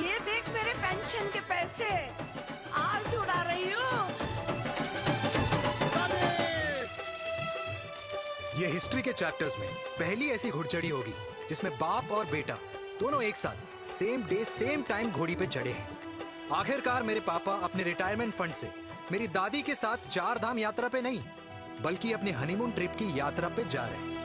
ये देख मेरे पेंशन के पैसे आज उड़ा रही हूँ। ये हिस्ट्री के चैप्टर्स में पहली ऐसी घुड़चढ़ी होगी जिसमें बाप और बेटा दोनों एक साथ सेम डे सेम टाइम घोड़ी पे चढ़े हैं। आखिरकार मेरे पापा अपने रिटायरमेंट फंड से मेरी दादी के साथ 4 धाम यात्रा पे नहीं बल्कि अपने हनीमून ट्रिप की यात्रा पे जा रहे हैं।